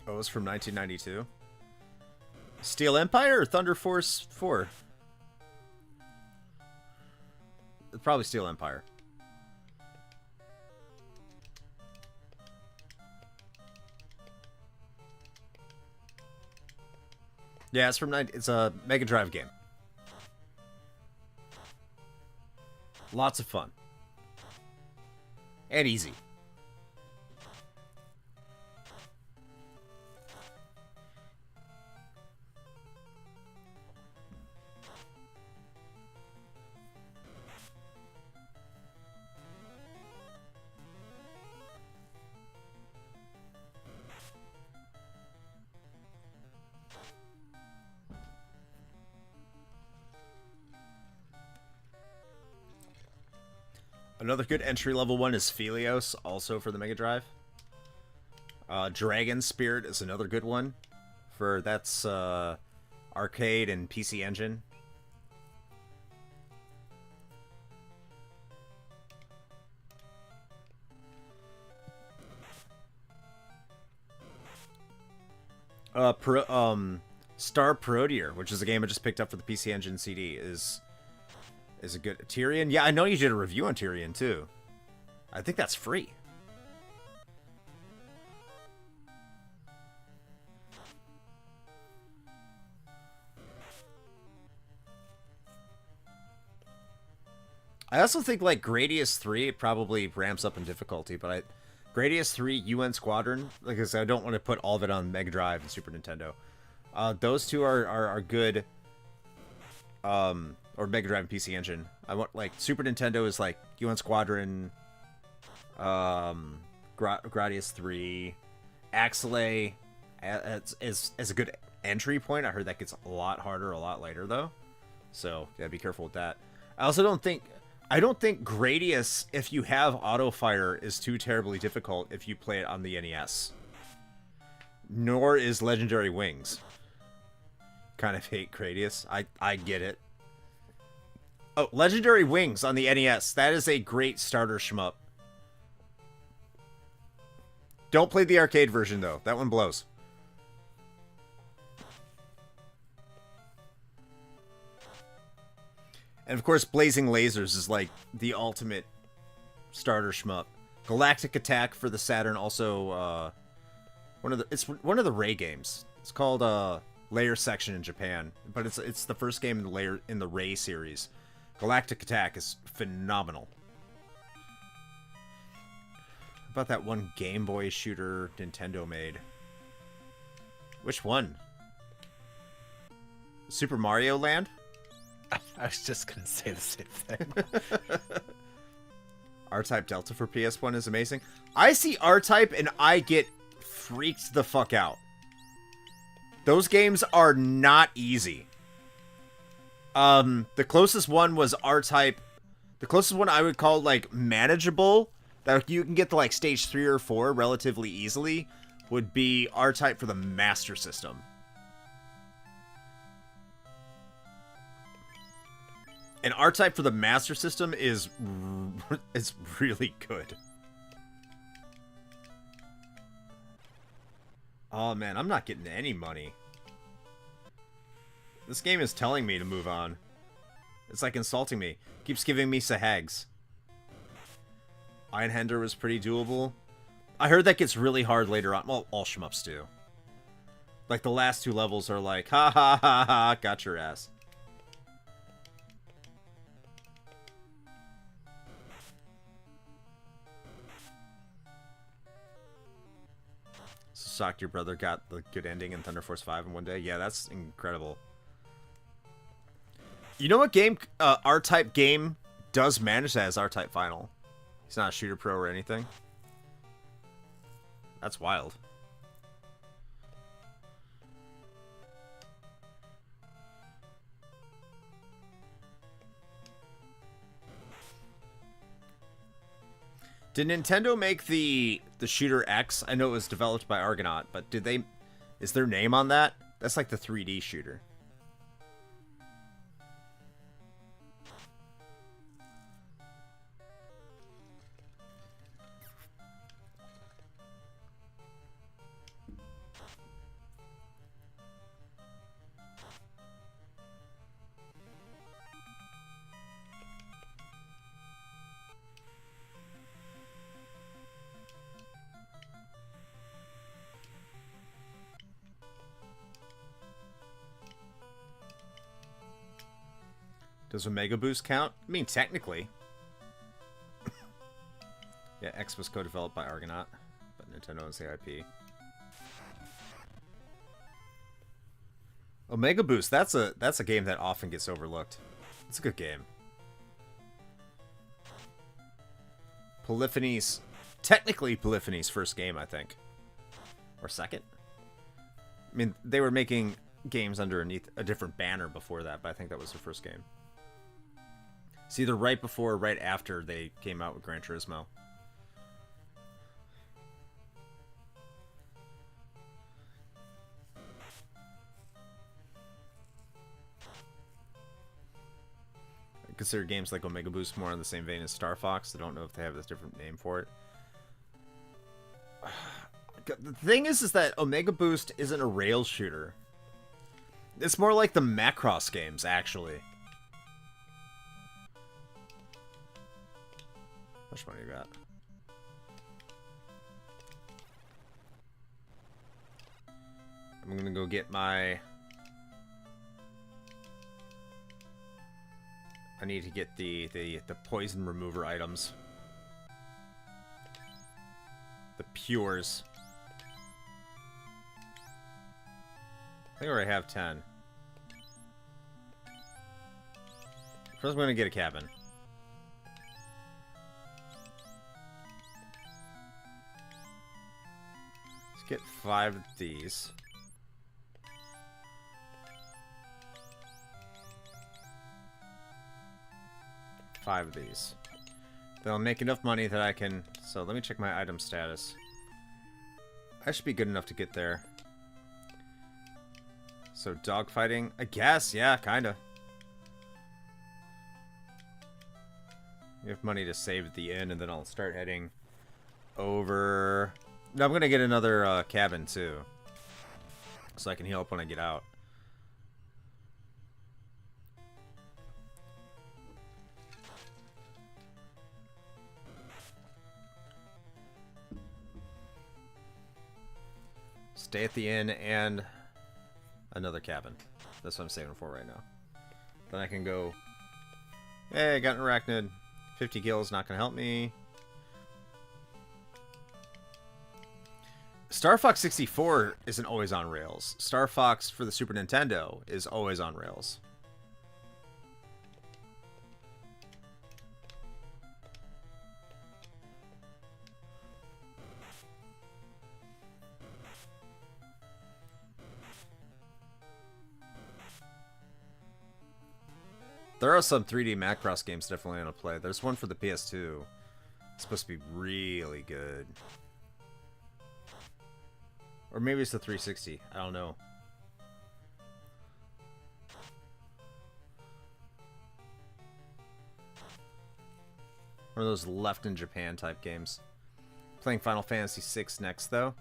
Oh, it's from 1992. Steel Empire or Thunder Force 4? Probably Steel Empire. Yeah, it's from it's a Mega Drive game. Lots of fun. And easy. Another good entry-level one is Phelios, also for the Mega Drive. Dragon Spirit is another good one. That's arcade and PC Engine. Star Parodier, which is a game I just picked up for the PC Engine CD, is a good... Tyrion? Yeah, I know you did a review on Tyrion, too. I think that's free. I also think, like, Gradius 3, it probably ramps up in difficulty, but Gradius 3, UN Squadron, like I said, I don't want to put all of it on Mega Drive and Super Nintendo. Those two are good... or Mega Drive and PC Engine. I want, like, Super Nintendo is like UN Squadron, Gradius 3, Axelay is a good entry point. I heard that gets a lot harder a lot later though, so yeah, be careful with that. I don't think Gradius, if you have auto fire, is too terribly difficult if you play it on the NES. Nor is Legendary Wings. Kind of hate Gradius. I get it. Oh, Legendary Wings on the NES. That is a great starter shmup. Don't play the arcade version, though. That one blows. And, of course, Blazing Lasers is, like, the ultimate starter shmup. Galactic Attack for the Saturn, also, it's one of the Ray games. It's called, Layer Section in Japan. But it's the first game in the Ray series. Galactic Attack is phenomenal. How about that one Game Boy shooter Nintendo made? Which one? Super Mario Land? I was just gonna say the same thing. R-Type Delta for PS1 is amazing. I see R-Type and I get freaked the fuck out. Those games are not easy. The closest one was R-Type. The closest one I would call, like, manageable, that you can get to, like, stage 3 or 4 relatively easily, would be R-Type for the Master System. And R-Type for the Master System is really good. Oh, man, I'm not getting any money. This game is telling me to move on. It's like insulting me. Keeps giving me sahags. Einhander was pretty doable. I heard that gets really hard later on. Well, all shmups do. Like, the last 2 levels are like, ha ha ha ha, got your ass. So, Socked, your brother got the good ending in Thunder Force 5 in one day? Yeah, that's incredible. You know what game, R-Type game does manage that as R-Type Final? He's not a shooter pro or anything. That's wild. Did Nintendo make the Shooter X? I know it was developed by Argonaut, but did they... Is their name on that? That's like the 3D shooter. Does Omega Boost count? I mean, technically. Yeah, X was co-developed by Argonaut, but Nintendo owns the IP. Omega Boost, that's a game that often gets overlooked. It's a good game. Polyphony's, technically Polyphony's first game, I think. Or second? I mean, they were making games underneath a different banner before that, but I think that was their first game. It's either right before or right after they came out with Gran Turismo. I consider games like Omega Boost more in the same vein as Star Fox. I don't know if they have a different name for it. The thing is that Omega Boost isn't a rail shooter. It's more like the Macross games, actually. How much money you got? I'm gonna go get my... I need to get the poison remover items. The Pures. I think I already have 10. First I'm gonna get a cabin. Let's get 5 of these. Five of these. They'll make enough money that I can... So let me check my item status. I should be good enough to get there. So dogfighting? I guess, yeah, kinda. We have money to save at the inn, and then I'll start heading over... No, I'm gonna get another cabin, too. So I can heal up when I get out. Stay at the inn and another cabin. That's what I'm saving for right now. Then I can go... Hey, I got an arachnid. 50 kills, not gonna help me. Star Fox 64 isn't always on rails. Star Fox for the Super Nintendo is always on rails. there are some 3D Macross games definitely want to play. There's one for the PS2. It's supposed to be really good. Or maybe it's the 360. I don't know. One of those left in Japan type games. Playing Final Fantasy VI next, though.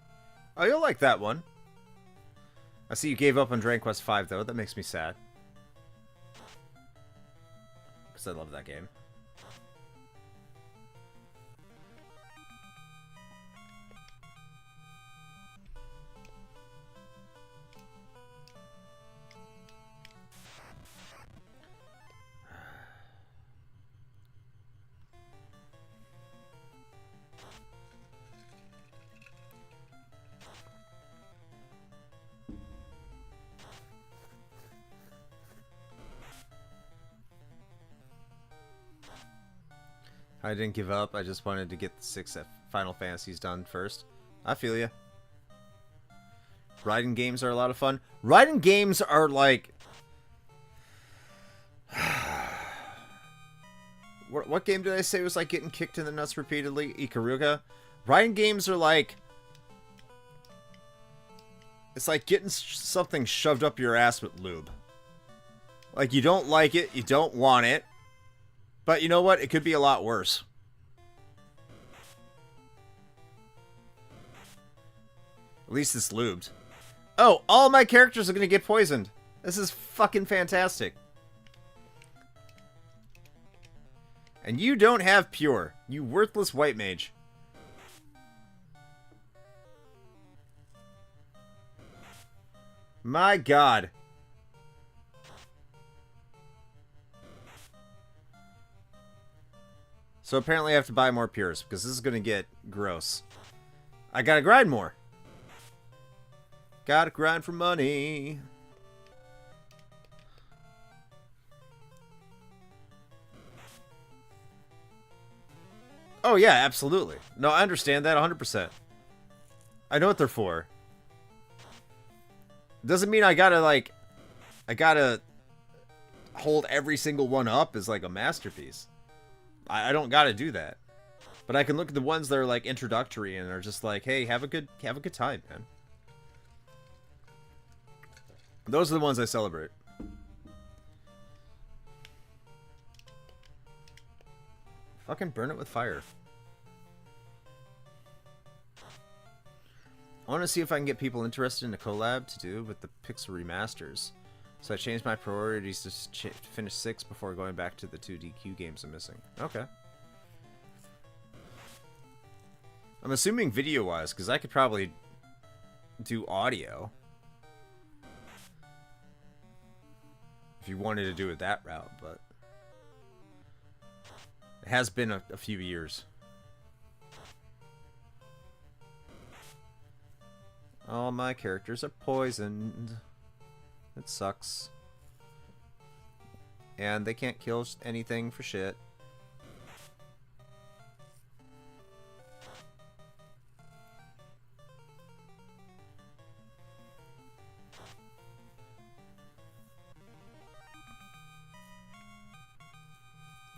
Oh, you'll like that one. I see you gave up on Dragon Quest V, though. That makes me sad. Because I love that game. I didn't give up. I just wanted to get the 6 Final Fantasies done first. I feel ya. Riding games are a lot of fun. Riding games are like... what game did I say was like getting kicked in the nuts repeatedly? Ikaruga? Riding games are like... It's like getting something shoved up your ass with lube. Like, you don't like it, you don't want it. But you know what? It could be a lot worse. At least it's lubed. Oh, all my characters are going to get poisoned. This is fucking fantastic. And you don't have pure. You worthless white mage. My god. So apparently I have to buy more pures, because this is going to get gross. I gotta grind more. Gotta grind for money. Oh yeah, absolutely. No, I understand that 100%. I know what they're for. Doesn't mean I gotta, like... I gotta hold every single one up as, like, a masterpiece. I don't gotta do that. But I can look at the ones that are like introductory and are just like, hey, have a good time, man. Those are the ones I celebrate. Fucking burn it with fire. I want to see if I can get people interested in a collab to do with the Pixel remasters. So I changed my priorities to finish 6 before going back to the 2DQ games I'm missing. Okay. I'm assuming video-wise, because I could probably do audio. If you wanted to do it that route, but... It has been a few years. All my characters are poisoned. It sucks. And they can't kill anything for shit.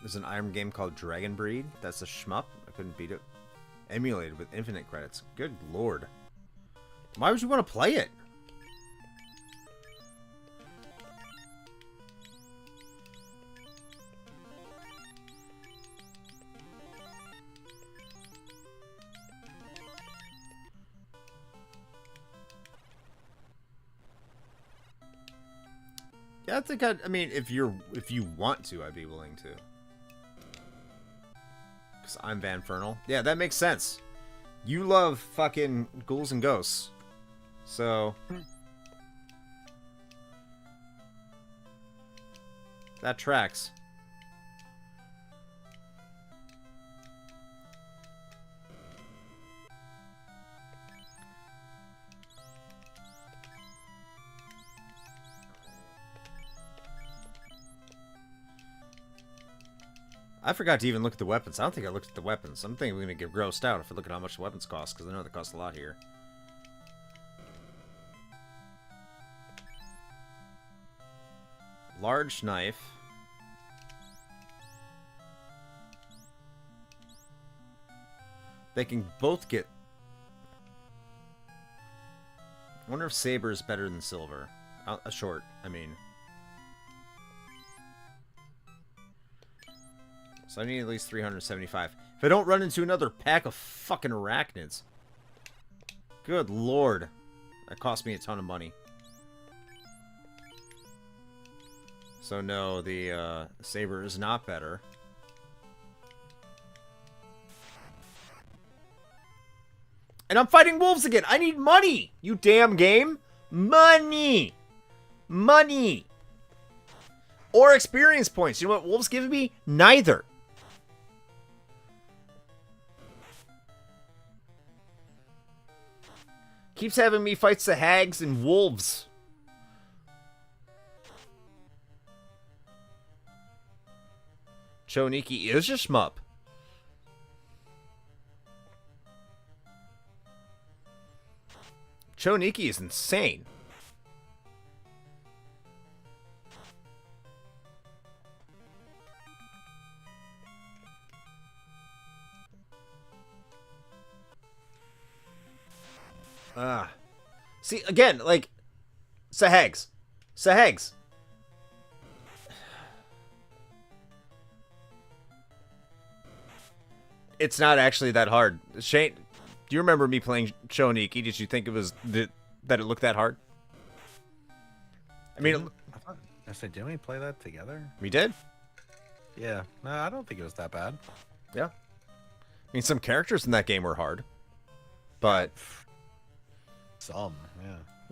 There's an Iron game called Dragon Breed. That's a shmup. I couldn't beat it. Emulated with infinite credits. Good lord. Why would you want to play it? Yeah, I think I mean, if you want to, I'd be willing to. Because I'm Van Fernal. Yeah, that makes sense. You love fucking ghouls and ghosts. So... that tracks. I forgot to even look at the weapons. I don't think I looked at the weapons. I'm thinking we're going to get grossed out if we look at how much the weapons cost, because I know they cost a lot here. Large knife. They can both get... I wonder if Saber is better than Silver. A short, I mean. So I need at least 375. If I don't run into another pack of fucking arachnids. Good lord. That cost me a ton of money. So no, the Saber is not better. And I'm fighting wolves again. I need money, you damn game. Money. Money. Or experience points. You know what wolves give me? Neither. Keeps having me fight the hags and wolves. Choniki is your shmup. Choniki is insane. See, again, like, Sahags. Sahags. It's not actually that hard. Shane, do you remember me playing Choniki? Did you think it was that it looked that hard? I mean, I said, didn't we play that together? We did. Yeah. No, I don't think it was that bad. Yeah. I mean, some characters in that game were hard, but some,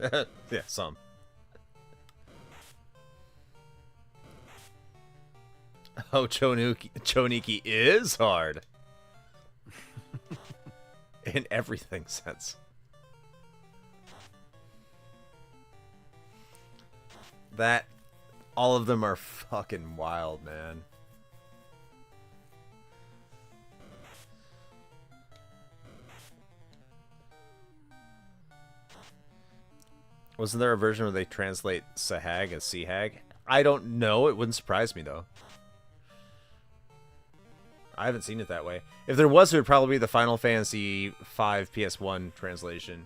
yeah. yeah, some. Oh, Choniki is hard. In everything sense. That, all of them are fucking wild, man. Wasn't there a version where they translate Sahag as Seahag? I don't know. It wouldn't surprise me, though. I haven't seen it that way. If there was, it would probably be the Final Fantasy V PS1 translation.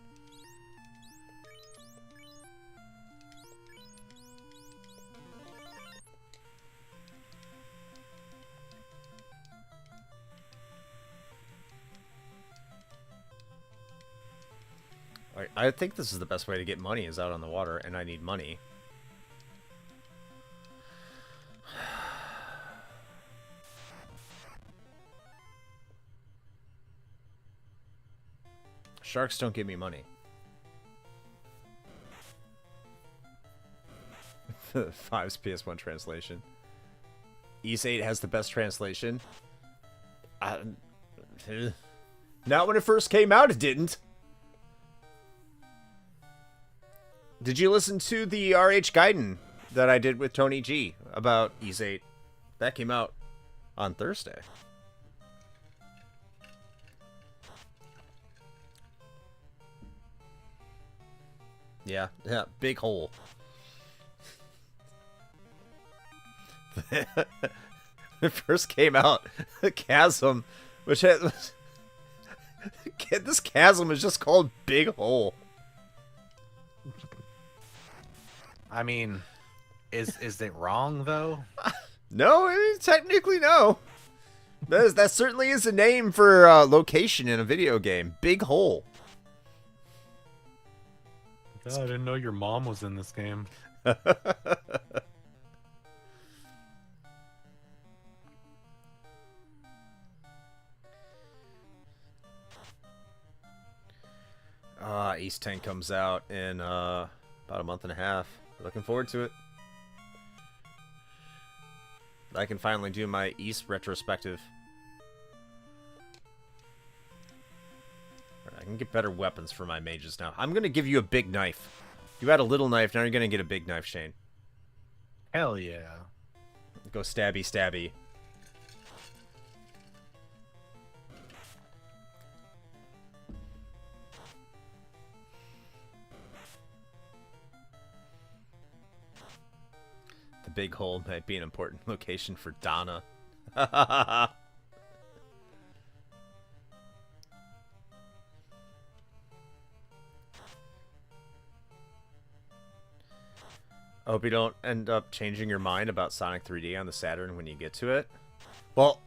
I think this is the best way to get money is out on the water, and I need money. Sharks don't give me money. Five's PS1 translation. Ys 8 has the best translation. Not when it first came out, it didn't. Did you listen to the RH Gaiden that I did with Tony G about Ys 8? That came out on Thursday. Yeah, big hole. It first came out, the chasm, which had this chasm is just called Big Hole. I mean, is it wrong though? No, I mean, technically no. That certainly is a name for a location in a video game. Big Hole. God, I didn't know your mom was in this game. East 10 comes out in about a month and a half. Looking forward to it. I can finally do my East retrospective. I can get better weapons for my mages now. I'm going to give you a big knife. You had a little knife, now you're going to get a big knife, Shane. Hell yeah. Go stabby, stabby. The big hole might be an important location for Donna. I hope you don't end up changing your mind about Sonic 3D on the Saturn when you get to it. Well,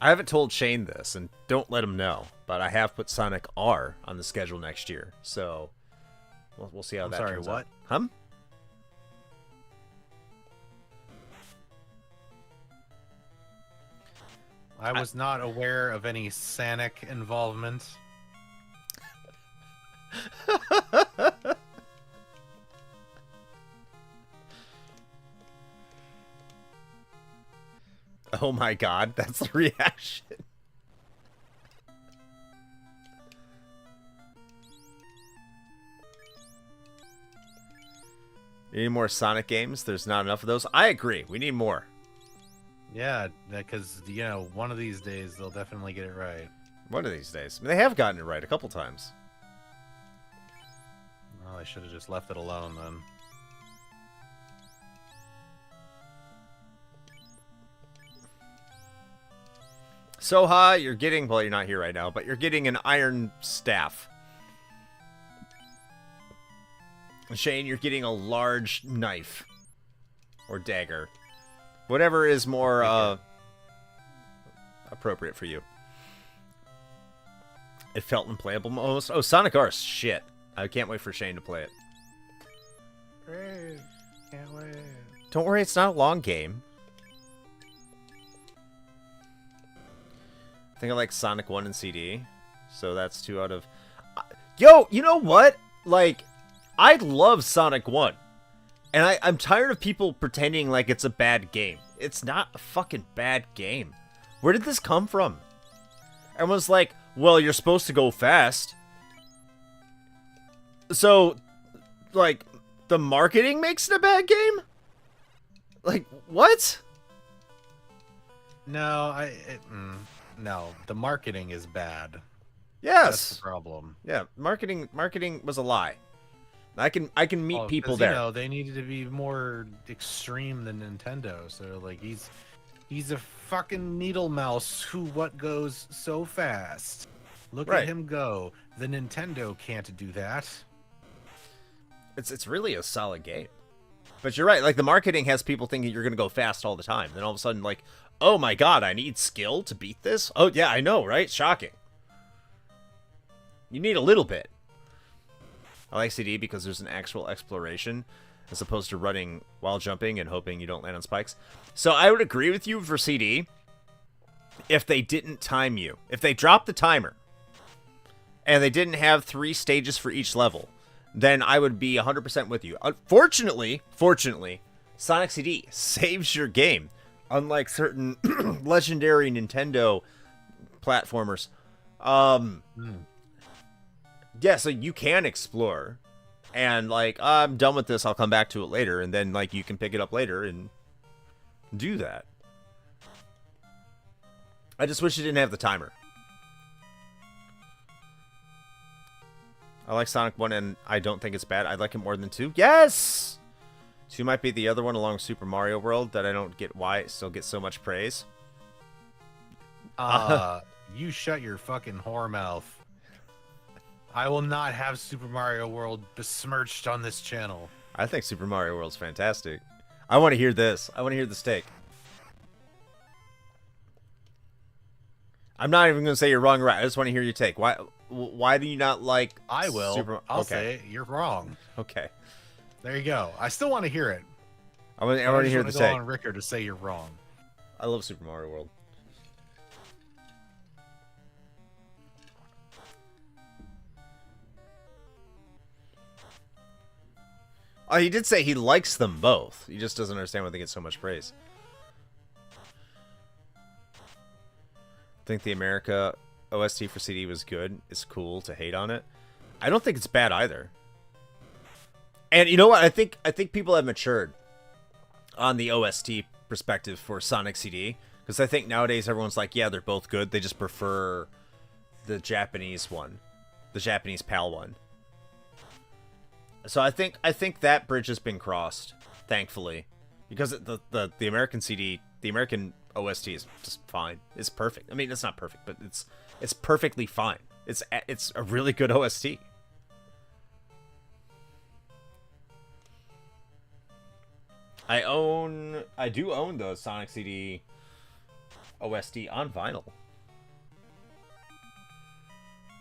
I haven't told Shane this, and don't let him know, but I have put Sonic R on the schedule next year, so we'll see how that turns out. Huh? I was not aware of any Sonic involvement. Oh my god, that's the reaction. You need more Sonic games? There's not enough of those? I agree. We need more. Yeah, because, you know, one of these days they'll definitely get it right. One of these days. I mean, they have gotten it right a couple times. Well, I should have just left it alone then. Soha, you're getting... Well, you're not here right now, but you're getting an iron staff. Shane, you're getting a large knife. Or dagger. Whatever is more appropriate for you. It felt unplayable almost. Oh, Sonic R, shit. I can't wait for Shane to play it. Great. Can't wait. Don't worry, it's not a long game. I think I like Sonic 1 and CD. So that's 2 out of... Yo, you know what? Like, I love Sonic 1. And I'm tired of people pretending like it's a bad game. It's not a fucking bad game. Where did this come from? Everyone's like, well, you're supposed to go fast. So, like, the marketing makes it a bad game? Like, what? No, no, the marketing is bad. Yes. That's the problem. Yeah, marketing was a lie. I can meet people 'cause, there. You know, they needed to be more extreme than Nintendo. So like he's a fucking needle mouse what goes so fast. Look at him go. The Nintendo can't do that. It's really a solid game. But you're right, like the marketing has people thinking you're gonna go fast all the time. Then all of a sudden, like, oh my god, I need skill to beat this? Oh yeah, I know, right? Shocking. You need a little bit. I like CD because there's an actual exploration as opposed to running while jumping and hoping you don't land on spikes. So I would agree with you for CD if they didn't time you. If they dropped the timer and they didn't have 3 stages for each level, then I would be 100% with you. Fortunately, Sonic CD saves your game, unlike certain legendary Nintendo platformers. Yeah, so you can explore, and like, I'm done with this, I'll come back to it later, and then like you can pick it up later and do that. I just wish it didn't have the timer. I like Sonic 1, and I don't think it's bad. I like it more than 2. Yes! 2 might be the other one along Super Mario World that I don't get why it still gets so much praise. You shut your fucking whore mouth. I will not have Super Mario World besmirched on this channel. I think Super Mario World's fantastic. I want to hear this. I want to hear this take. I'm not even going to say you're wrong or right. I just want to hear your take. Why do you not like I will. Super... I'll say you're wrong. Okay. There you go. I still want to hear it. I want to hear the take. Go on Ricker to say you're wrong. I love Super Mario World. Oh, he did say he likes them both. He just doesn't understand why they get so much praise. I think the America OST for CD was good. It's cool to hate on it. I don't think it's bad either. And you know what? I think people have matured on the OST perspective for Sonic CD. Because I think nowadays everyone's like, yeah, they're both good. They just prefer the Japanese one. The Japanese PAL one. So I think that bridge has been crossed, thankfully, because the American CD, the American OST is just fine. It's perfect. I mean, it's not perfect, but it's perfectly fine. It's a really good OST. I do own the Sonic CD OST on vinyl.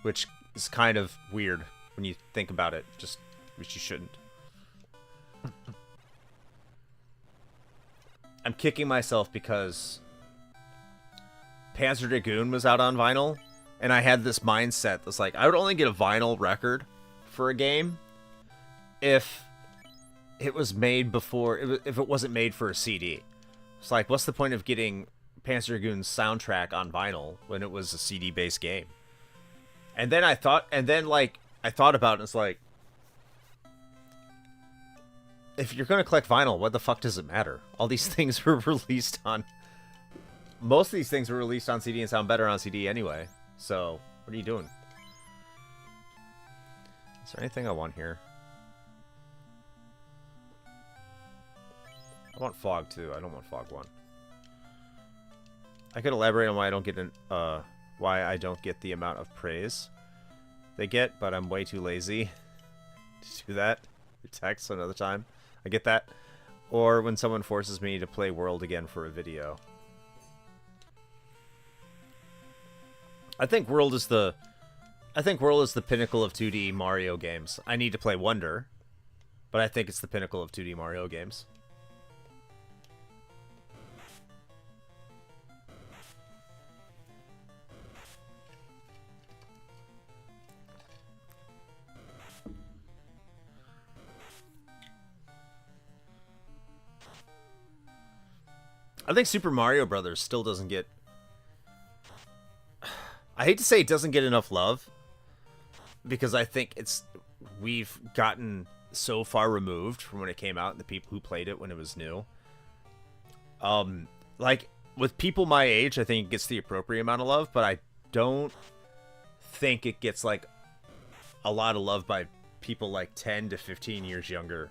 Which is kind of weird when you think about it, which you shouldn't. I'm kicking myself because Panzer Dragoon was out on vinyl, and I had this mindset that's like, I would only get a vinyl record for a game if it was made if it wasn't made for a CD. It's like, what's the point of getting Panzer Dragoon's soundtrack on vinyl when it was a CD-based game? And then I thought about it, and it's like, if you're going to collect vinyl, what the fuck does it matter? All these things were released on... Most of these things were released on CD and sound better on CD anyway. So, what are you doing? Is there anything I want here? I want Fog 2. I don't want Fog 1. I could elaborate on why I don't get the amount of praise they get, but I'm way too lazy to do that. Text another time. I get that. Or when someone forces me to play World again for a video. I think World is the pinnacle of 2D Mario games. I need to play Wonder, but I think it's the pinnacle of 2D Mario games. I think Super Mario Brothers still doesn't get... I hate to say it doesn't get enough love, because I think we've gotten so far removed from when it came out and the people who played it when it was new. Like, with people my age, I think it gets the appropriate amount of love, but I don't think it gets, like, a lot of love by people, like, 10 to 15 years younger.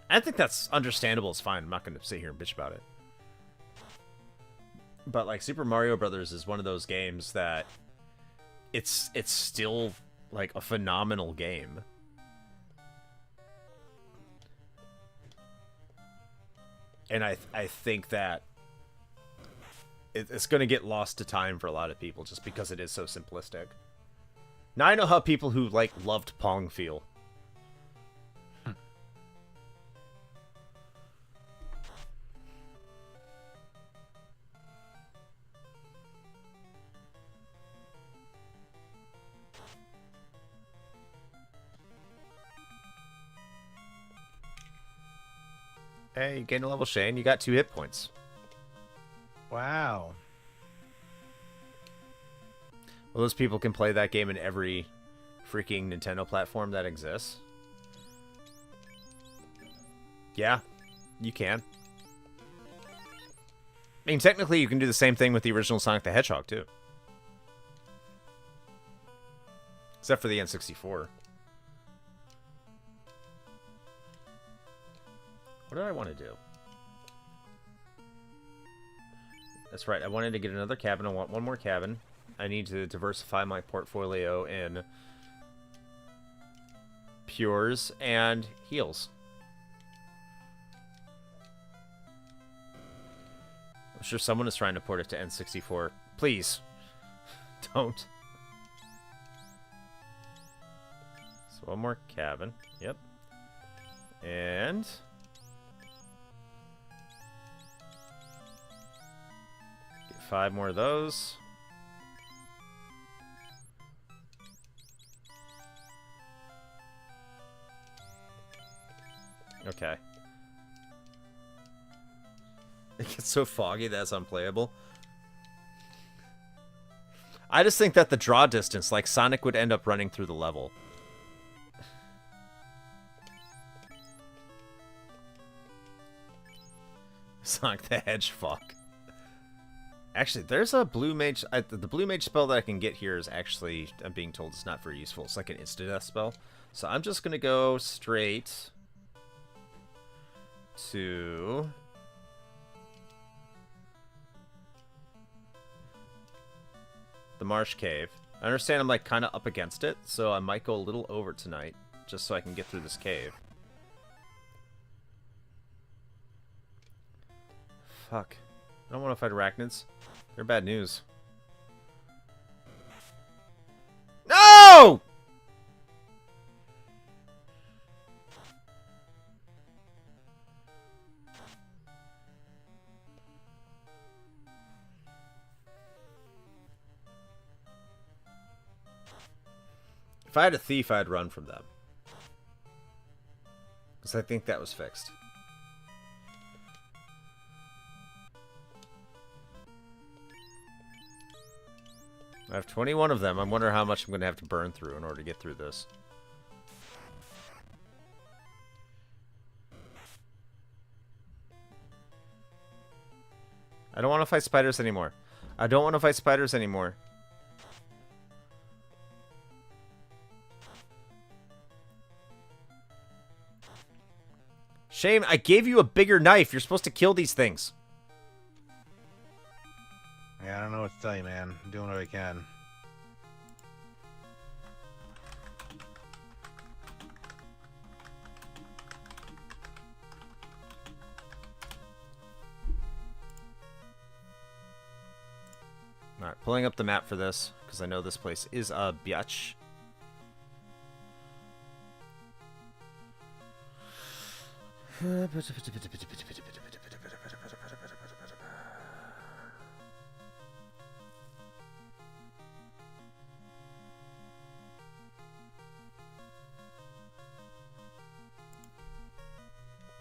I think that's understandable. It's fine. I'm not going to sit here and bitch about it. But, like, Super Mario Brothers is one of those games that it's still, like, a phenomenal game. And I think that it's going to get lost to time for a lot of people just because it is so simplistic. Now I know how people who, like, loved Pong feel. Hey, you gained a level, Shane. You got 2 hit points. Wow. Well, those people can play that game in every freaking Nintendo platform that exists. Yeah, you can. I mean, technically, you can do the same thing with the original Sonic the Hedgehog, too. Except for the N64. What did I want to do? That's right, I wanted to get another cabin. I want one more cabin. I need to diversify my portfolio in pures and heals. I'm sure someone is trying to port it to N64. Please. Don't. So one more cabin. Yep. And... get 5 more of those. Okay. It gets so foggy that it's unplayable. I just think that the draw distance, like, Sonic would end up running through the level. Sonic the Hedgehog. Actually, there's a blue mage... the blue mage spell that I can get here is actually, I'm being told, it's not very useful. It's like an insta-death spell. So I'm just going to go straight to... the Marsh Cave. I understand I'm, like, kind of up against it, so I might go a little over tonight, just so I can get through this cave. fuck. I don't want to fight arachnids. They're bad news. No! If I had a thief, I'd run from them. Because I think that was fixed. I have 21 of them. I wonder how much I'm going to have to burn through in order to get through this. I don't want to fight spiders anymore. I don't want to fight spiders anymore. Shame, I gave you a bigger knife. You're supposed to kill these things. Yeah, I don't know what to tell you, man. I'm doing what I can. Alright, pulling up the map for this, because I know this place is a biatch.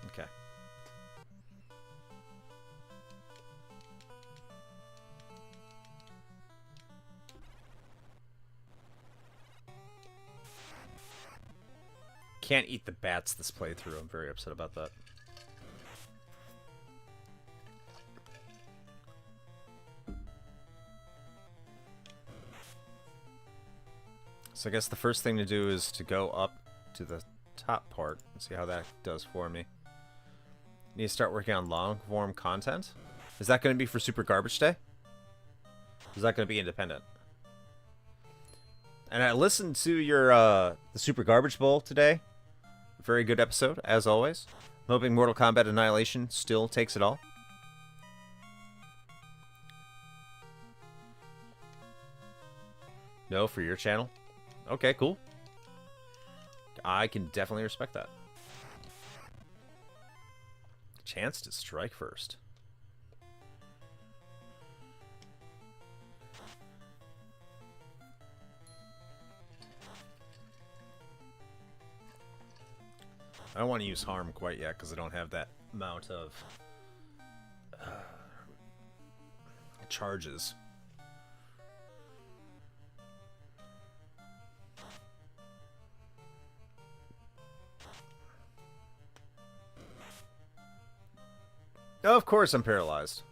Okay. Can't eat the bats this playthrough. I'm very upset about that. So I guess the first thing to do is to go up to the top part and see how that does for me. Need to start working on long-form content. Is that going to be for Super Garbage Day? Is that going to be independent? And I listened to your the Super Garbage Bowl today. Very good episode, as always. I'm hoping Mortal Kombat Annihilation still takes it all. No, for your channel? Okay, cool. I can definitely respect that. Chance to strike first. I don't want to use harm quite yet because I don't have that amount of charges. Oh, of course I'm paralyzed.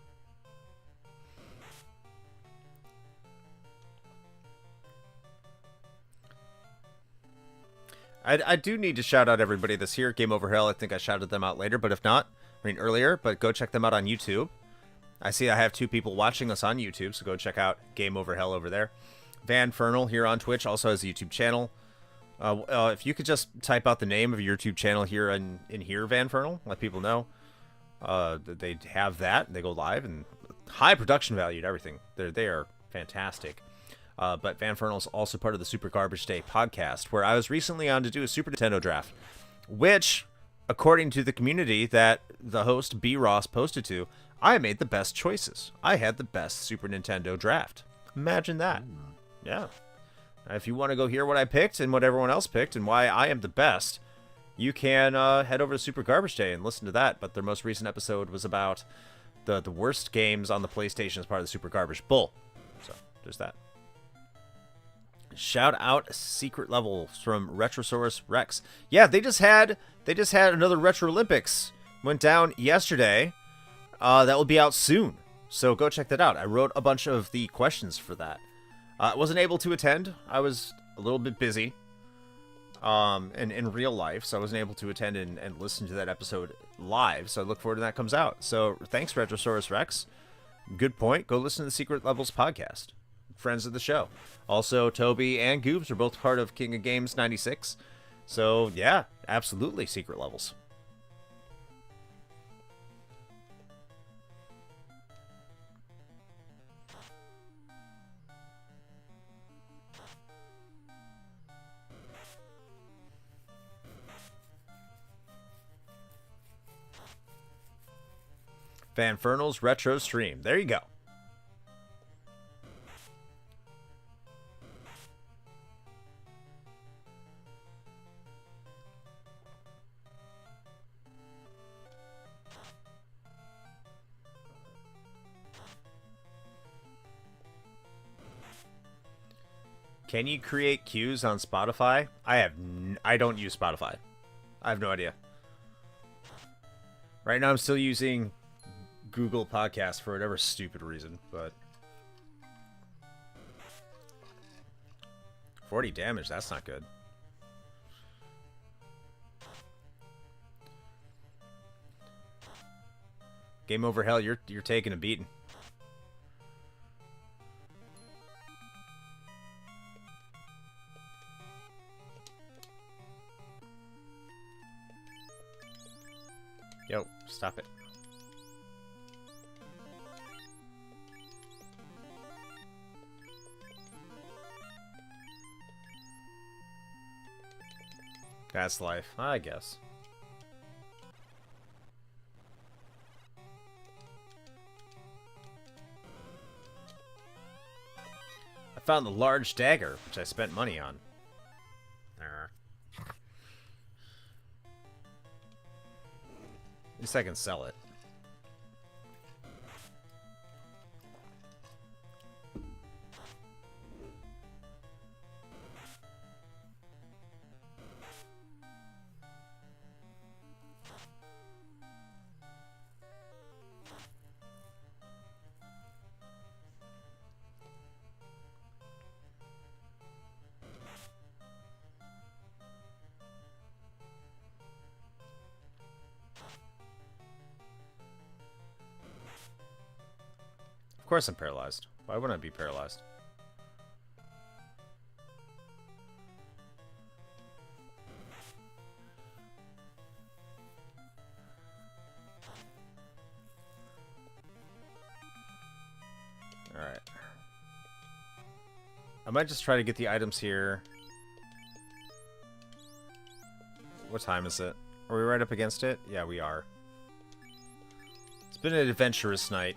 I do need to shout out everybody that's here. Game Over Hell, I think I shouted them out later, but if not, I mean earlier, but go check them out on YouTube. I see I have 2 people watching us on YouTube, so go check out Game Over Hell over there. Van Fernal here on Twitch also has a YouTube channel. If you could just type out the name of your YouTube channel here in here, Van Fernal, let people know. They have that, they go live, and high production value to everything. They are fantastic. But Van Fernal's also part of the Super Garbage Day podcast, where I was recently on to do a Super Nintendo draft, which, according to the community that the host B. Ross posted to, I made the best choices. I had the best Super Nintendo draft. Imagine that. Yeah. If you want to go hear what I picked and what everyone else picked and why I am the best, you can head over to Super Garbage Day and listen to that. But their most recent episode was about the worst games on the PlayStation as part of the Super Garbage Bowl. So, there's that. Shout out Secret Levels from Retrosaurus Rex. Yeah, they just had another Retro Olympics. Went down yesterday. That will be out soon. So go check that out. I wrote a bunch of the questions for that. I wasn't able to attend. I was a little bit busy. In real life, so I wasn't able to attend and listen to that episode live. So I look forward to that comes out. So thanks, Retrosaurus Rex. Good point. Go listen to the Secret Levels podcast. Friends of the show. Also, Toby and Goobs are both part of King of Games 96. So, yeah, absolutely Secret Levels. Fanfernal's retro stream. There you go. Can you create queues on Spotify? I don't use Spotify. I have no idea. Right now I'm still using Google Podcasts for whatever stupid reason, but 40 damage, that's not good. Game over, hell, you're taking a beating. Yo, stop it. That's life, I guess. I found the large dagger, which I spent money on. At least I can sell it. Of course I'm paralyzed. Why wouldn't I be paralyzed? Alright. I might just try to get the items here. What time is it? Are we right up against it? Yeah, we are. It's been an adventurous night.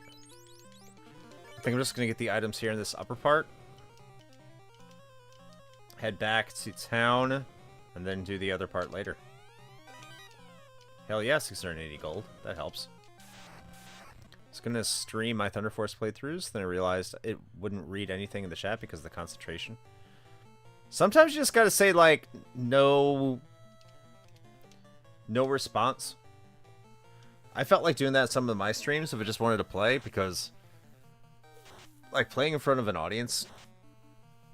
I think I'm just going to get the items here in this upper part. Head back to town, and then do the other part later. Hell yeah, 680 gold. That helps. I was going to stream my Thunder Force playthroughs, then I realized it wouldn't read anything in the chat because of the concentration. Sometimes you just got to say, like, no response. I felt like doing that at some of my streams if I just wanted to play, because like playing in front of an audience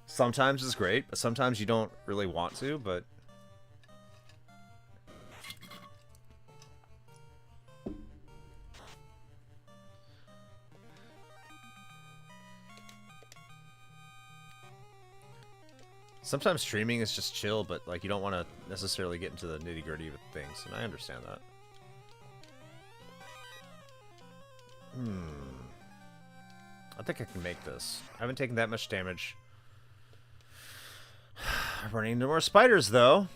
sometimes is great, but sometimes you don't really want to, but sometimes streaming is just chill, but like you don't want to necessarily get into the nitty-gritty of things, and I understand that. I think I can make this. I haven't taken that much damage. I'm running into more spiders, though.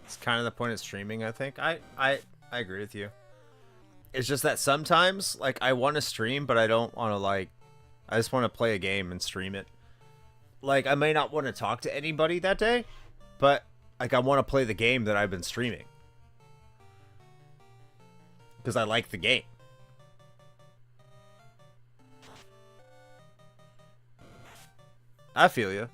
It's kind of the point of streaming, I think. I agree with you. It's just that sometimes, like, I want to stream, but I don't want to, like, I just want to play a game and stream it. Like, I may not want to talk to anybody that day, but, like, I want to play the game that I've been streaming. Because I like the game. I feel you.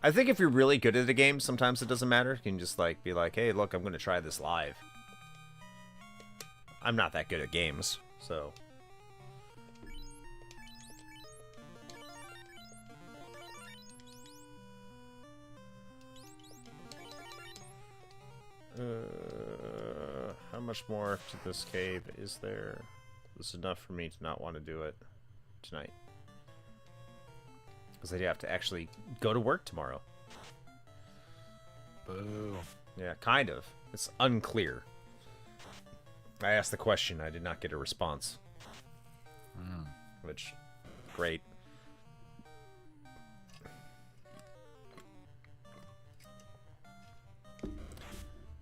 I think if you're really good at a game, sometimes it doesn't matter. You can just like be like, hey, look, I'm going to try this live. I'm not that good at games, so... How much more to this cave is there? This is enough for me to not want to do it tonight. Because I have to actually go to work tomorrow. Boo. Yeah, kind of. It's unclear. I asked the question, I did not get a response. Which, great.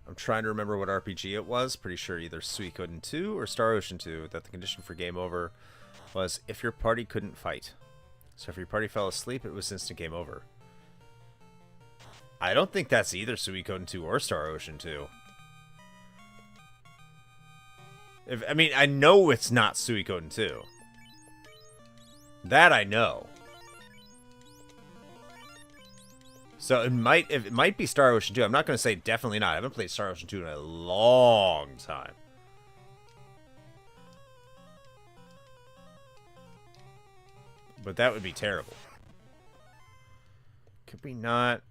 I'm trying to remember what RPG it was. Pretty sure either Suikoden 2 or Star Ocean 2 that the condition for game over was if your party couldn't fight. So if your party fell asleep, it was instant game over. I don't think that's either Suikoden 2 or Star Ocean 2. I mean, I know it's not Suikoden 2. That I know. So it might be Star Ocean 2. I'm not going to say definitely not. I haven't played Star Ocean 2 in a long time. But that would be terrible. Could we not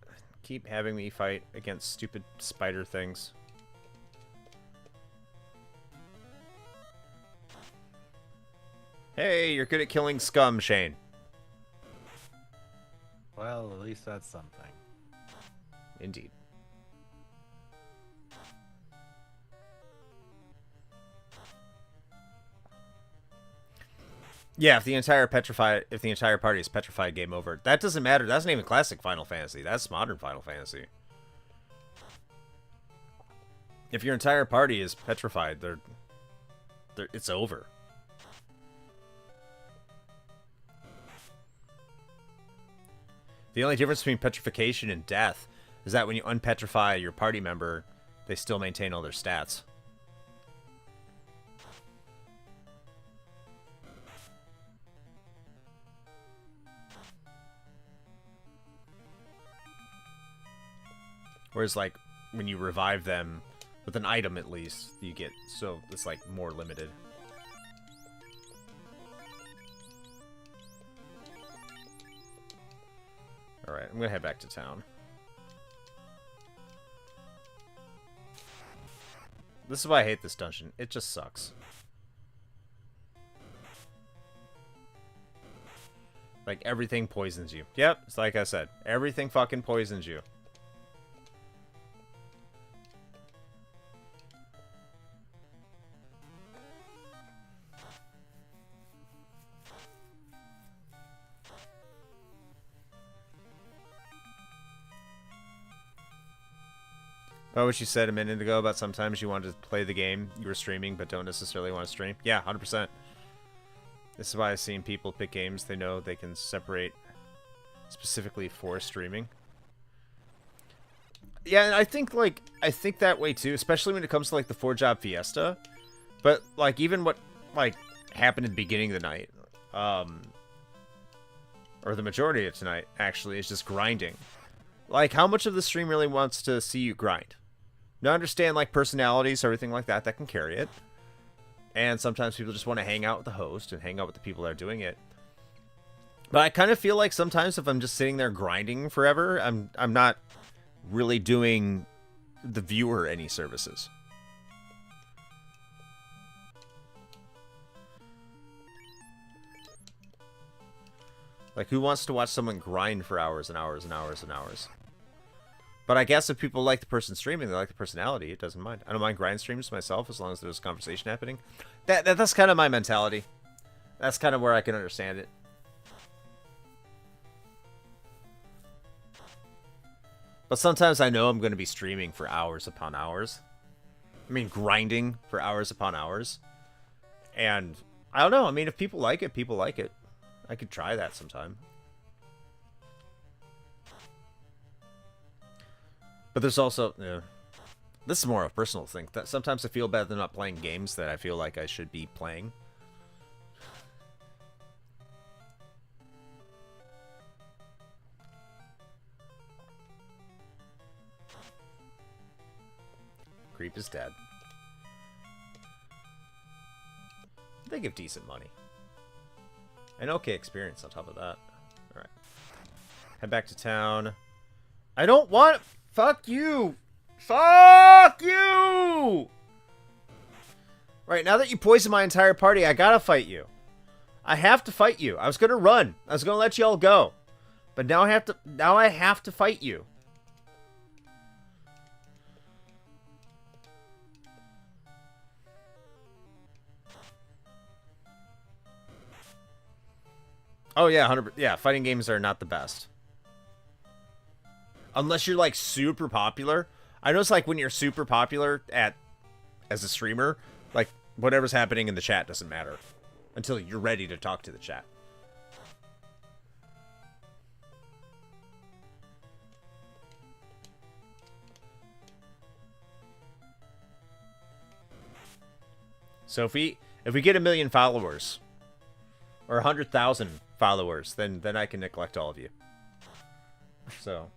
keep having me fight against stupid spider things? Hey, you're good at killing scum, Shane. Well, at least that's something. Indeed. Yeah, if the entire party is petrified, game over. That doesn't matter. That's not even classic Final Fantasy. That's modern Final Fantasy. If your entire party is petrified, it's over. The only difference between petrification and death is that when you unpetrify your party member, they still maintain all their stats. Whereas, like, when you revive them with an item, at least, you get, so it's, like, more limited. Alright, I'm gonna head back to town. This is why I hate this dungeon. It just sucks. Like, everything poisons you. Yep, it's like I said. Everything fucking poisons you. About what you said a minute ago about sometimes you want to play the game you were streaming but don't necessarily want to stream. Yeah, 100%. This is why I've seen people pick games they know they can separate specifically for streaming. Yeah, and I think that way too, especially when it comes to like the 4-job fiesta. But like even what like happened at the beginning of the night, or the majority of tonight actually, is just grinding. Like, how much of the stream really wants to see you grind? Now, I understand, like, personalities, everything like that can carry it. And sometimes people just want to hang out with the host and hang out with the people that are doing it. But I kind of feel like sometimes if I'm just sitting there grinding forever, I'm not really doing the viewer any services. Like, who wants to watch someone grind for hours and hours and hours and hours? But I guess if people like the person streaming, they like the personality, it doesn't mind. I don't mind grind streams myself as long as there's a conversation happening. That's kind of my mentality. That's kind of where I can understand it. But sometimes I know I'm going to be streaming for hours upon hours. I mean, grinding for hours upon hours. And I don't know. I mean, if people like it, people like it. I could try that sometime. But there's also, this is more of a personal thing. That sometimes I feel bad they're not playing games that I feel like I should be playing. Creep is dead. They give decent money. An okay experience on top of that. Alright. Head back to town. I don't want... Fuck you! Fuck you! Right, now that you poisoned my entire party, I gotta fight you. I have to fight you. I was gonna run. I was gonna let you all go. But now I have to fight you. Oh yeah, 100%. Yeah, fighting games are not the best. Unless you're like super popular. I know it's like when you're super popular as a streamer, like whatever's happening in the chat doesn't matter until you're ready to talk to the chat. So if we get 1 million followers or 100,000 followers, then I can neglect all of you. So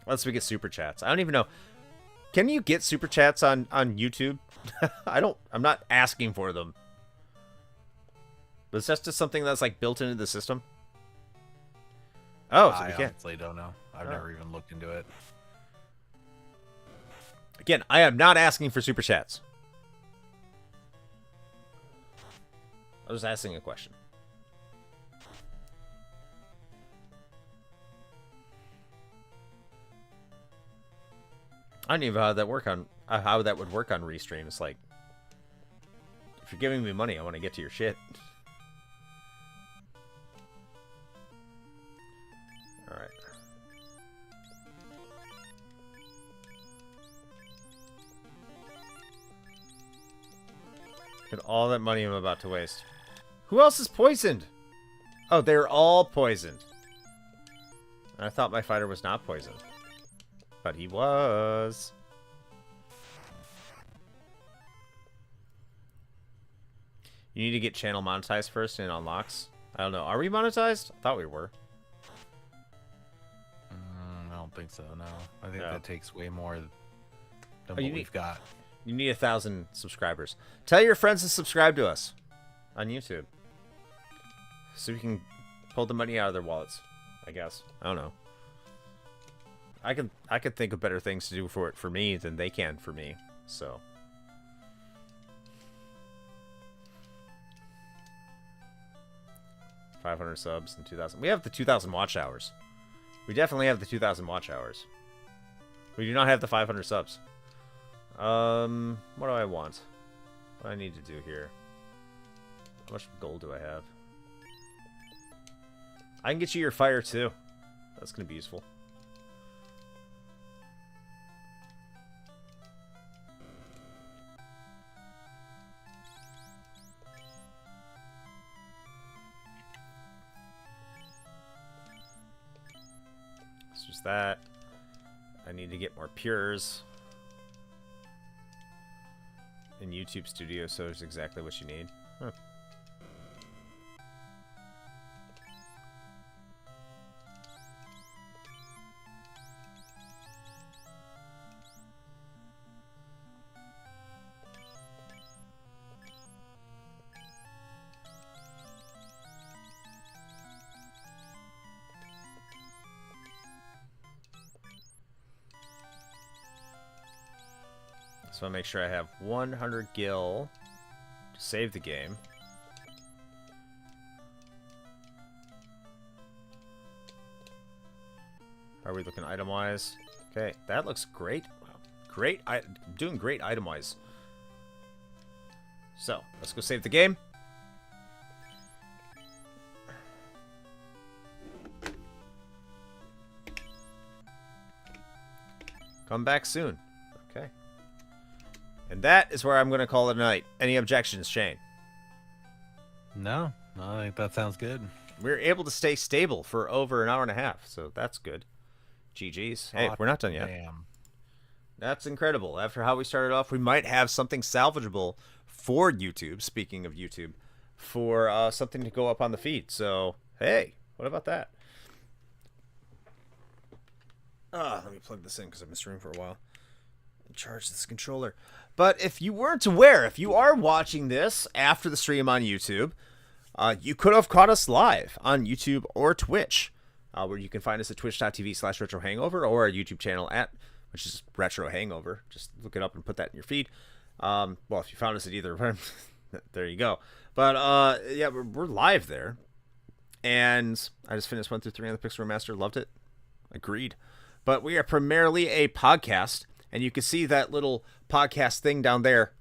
unless we get super chats. I don't even know. Can you get super chats on YouTube? I'm not asking for them. But is that just something that's like built into the system? Oh, so we can. I honestly don't know. I've never even looked into it. Again, I am not asking for super chats. I was asking a question. I don't even know how that would work on Restream. It's like, if you're giving me money, I want to get to your shit. All right. Look at all that money I'm about to waste. Who else is poisoned? Oh, they're all poisoned. I thought my fighter was not poisoned. But he was. You need to get channel monetized first and it unlocks. I don't know. Are we monetized? I thought we were. I don't think so, no. I think that takes way more than what we've got. You need 1,000 subscribers. Tell your friends to subscribe to us on YouTube. So we can pull the money out of their wallets, I guess. I don't know. I could think of better things to do for me than they can for me. So 500 subs and 2,000. We have the 2,000 watch hours. We definitely have the 2,000 watch hours. We do not have the 500 subs. What do I want? What do I need to do here? How much gold do I have? I can get you your fire too. That's gonna be useful. It's just that. I need to get more pures. In YouTube Studio, so it's exactly what you need. Huh. So I'll make sure I have 100 gil to save the game. How are we looking item-wise? Okay, that looks great. Great. Doing great item-wise. So, let's go save the game. Come back soon. Okay. And that is where I'm going to call it a night. Any objections, Shane? No, I think that sounds good. we're able to stay stable for over an hour and a half, so that's good. GG's. Hey, we're not done yet. Damn. That's incredible. After how we started off, we might have something salvageable for YouTube, speaking of YouTube, for something to go up on the feed. So, hey, what about that? Let me plug this in because I've been streaming for a while. Charge this controller. But if you weren't aware, if you are watching this after the stream on YouTube, you could have caught us live on YouTube or Twitch, where you can find us at twitch.tv/retrohangover or our YouTube channel which is Retro Hangover. Just look it up and put that in your feed. Well, if you found us at either, there you go. But yeah, we're live there. And I just finished 1 through 3 on the Pixel Remaster. Loved it. Agreed. But we are primarily a podcast. And you can see that little podcast thing down there,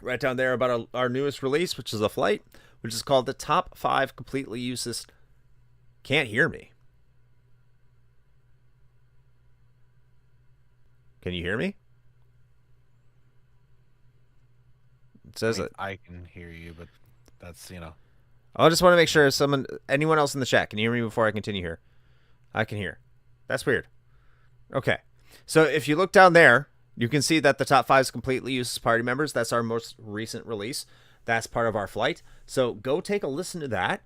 right down there about our newest release, which is a flight, which is called the Top 5 Completely Useless. Can't hear me. Can you hear me? It says it. I can hear you, but that's, I just want to make sure anyone else in the chat, can you hear me before I continue here? I can hear. That's weird. Okay. So if you look down there, you can see that the top 5 is completely useless party members. That's our most recent release. That's part of our flight. So go take a listen to that.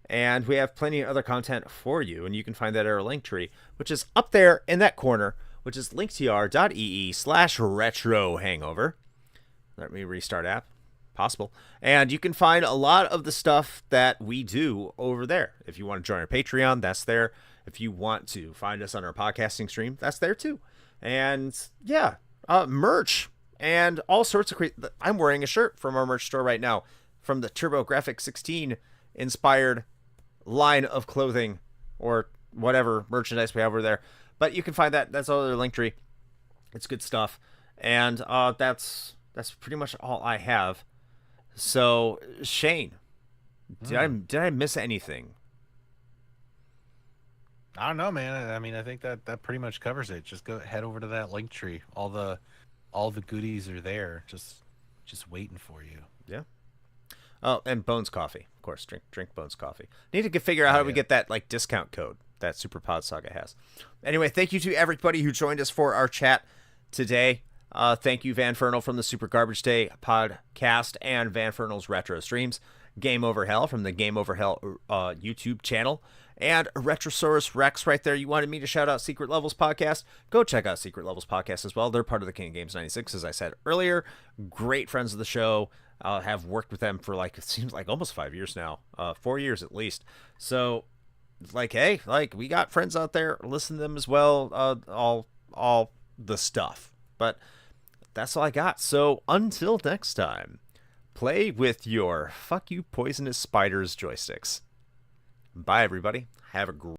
And we have plenty of other content for you. And you can find that at our link tree, which is up there in that corner, which is linktr.ee/retrohangover. Let me restart app. Possible. And you can find a lot of the stuff that we do over there. If you want to join our Patreon, that's there. If you want to find us on our podcasting stream, that's there too. And yeah, merch and all sorts of I'm wearing a shirt from our merch store right now from the TurboGrafx 16 inspired line of clothing or whatever merchandise we have over there. But you can find that. That's all their link tree. It's good stuff. And that's pretty much all I have. So Shane, did I miss anything? I don't know, man. I mean, I think that pretty much covers it. Just head over to that link tree. All the goodies are there, just waiting for you. Yeah. Oh, and Bones Coffee, of course. Drink Bones Coffee. Need to figure out how do we get that discount code that Super Pod Saga has. Anyway, thank you to everybody who joined us for our chat today. Thank you, Van Fernal from the Super Garbage Day podcast and Van Fernal's Retro Streams. Game Over Hell from the Game Over Hell YouTube channel. And Retrosaurus Rex right there. You wanted me to shout out Secret Levels Podcast? Go check out Secret Levels Podcast as well. They're part of the King of Games 96, as I said earlier. Great friends of the show. Have worked with them for it seems like almost 5 years now. 4 years at least. So, hey, we got friends out there. Listen to them as well. All the stuff. But that's all I got. So, until next time, play with your fuck you poisonous spiders joysticks. Bye, everybody. Have a great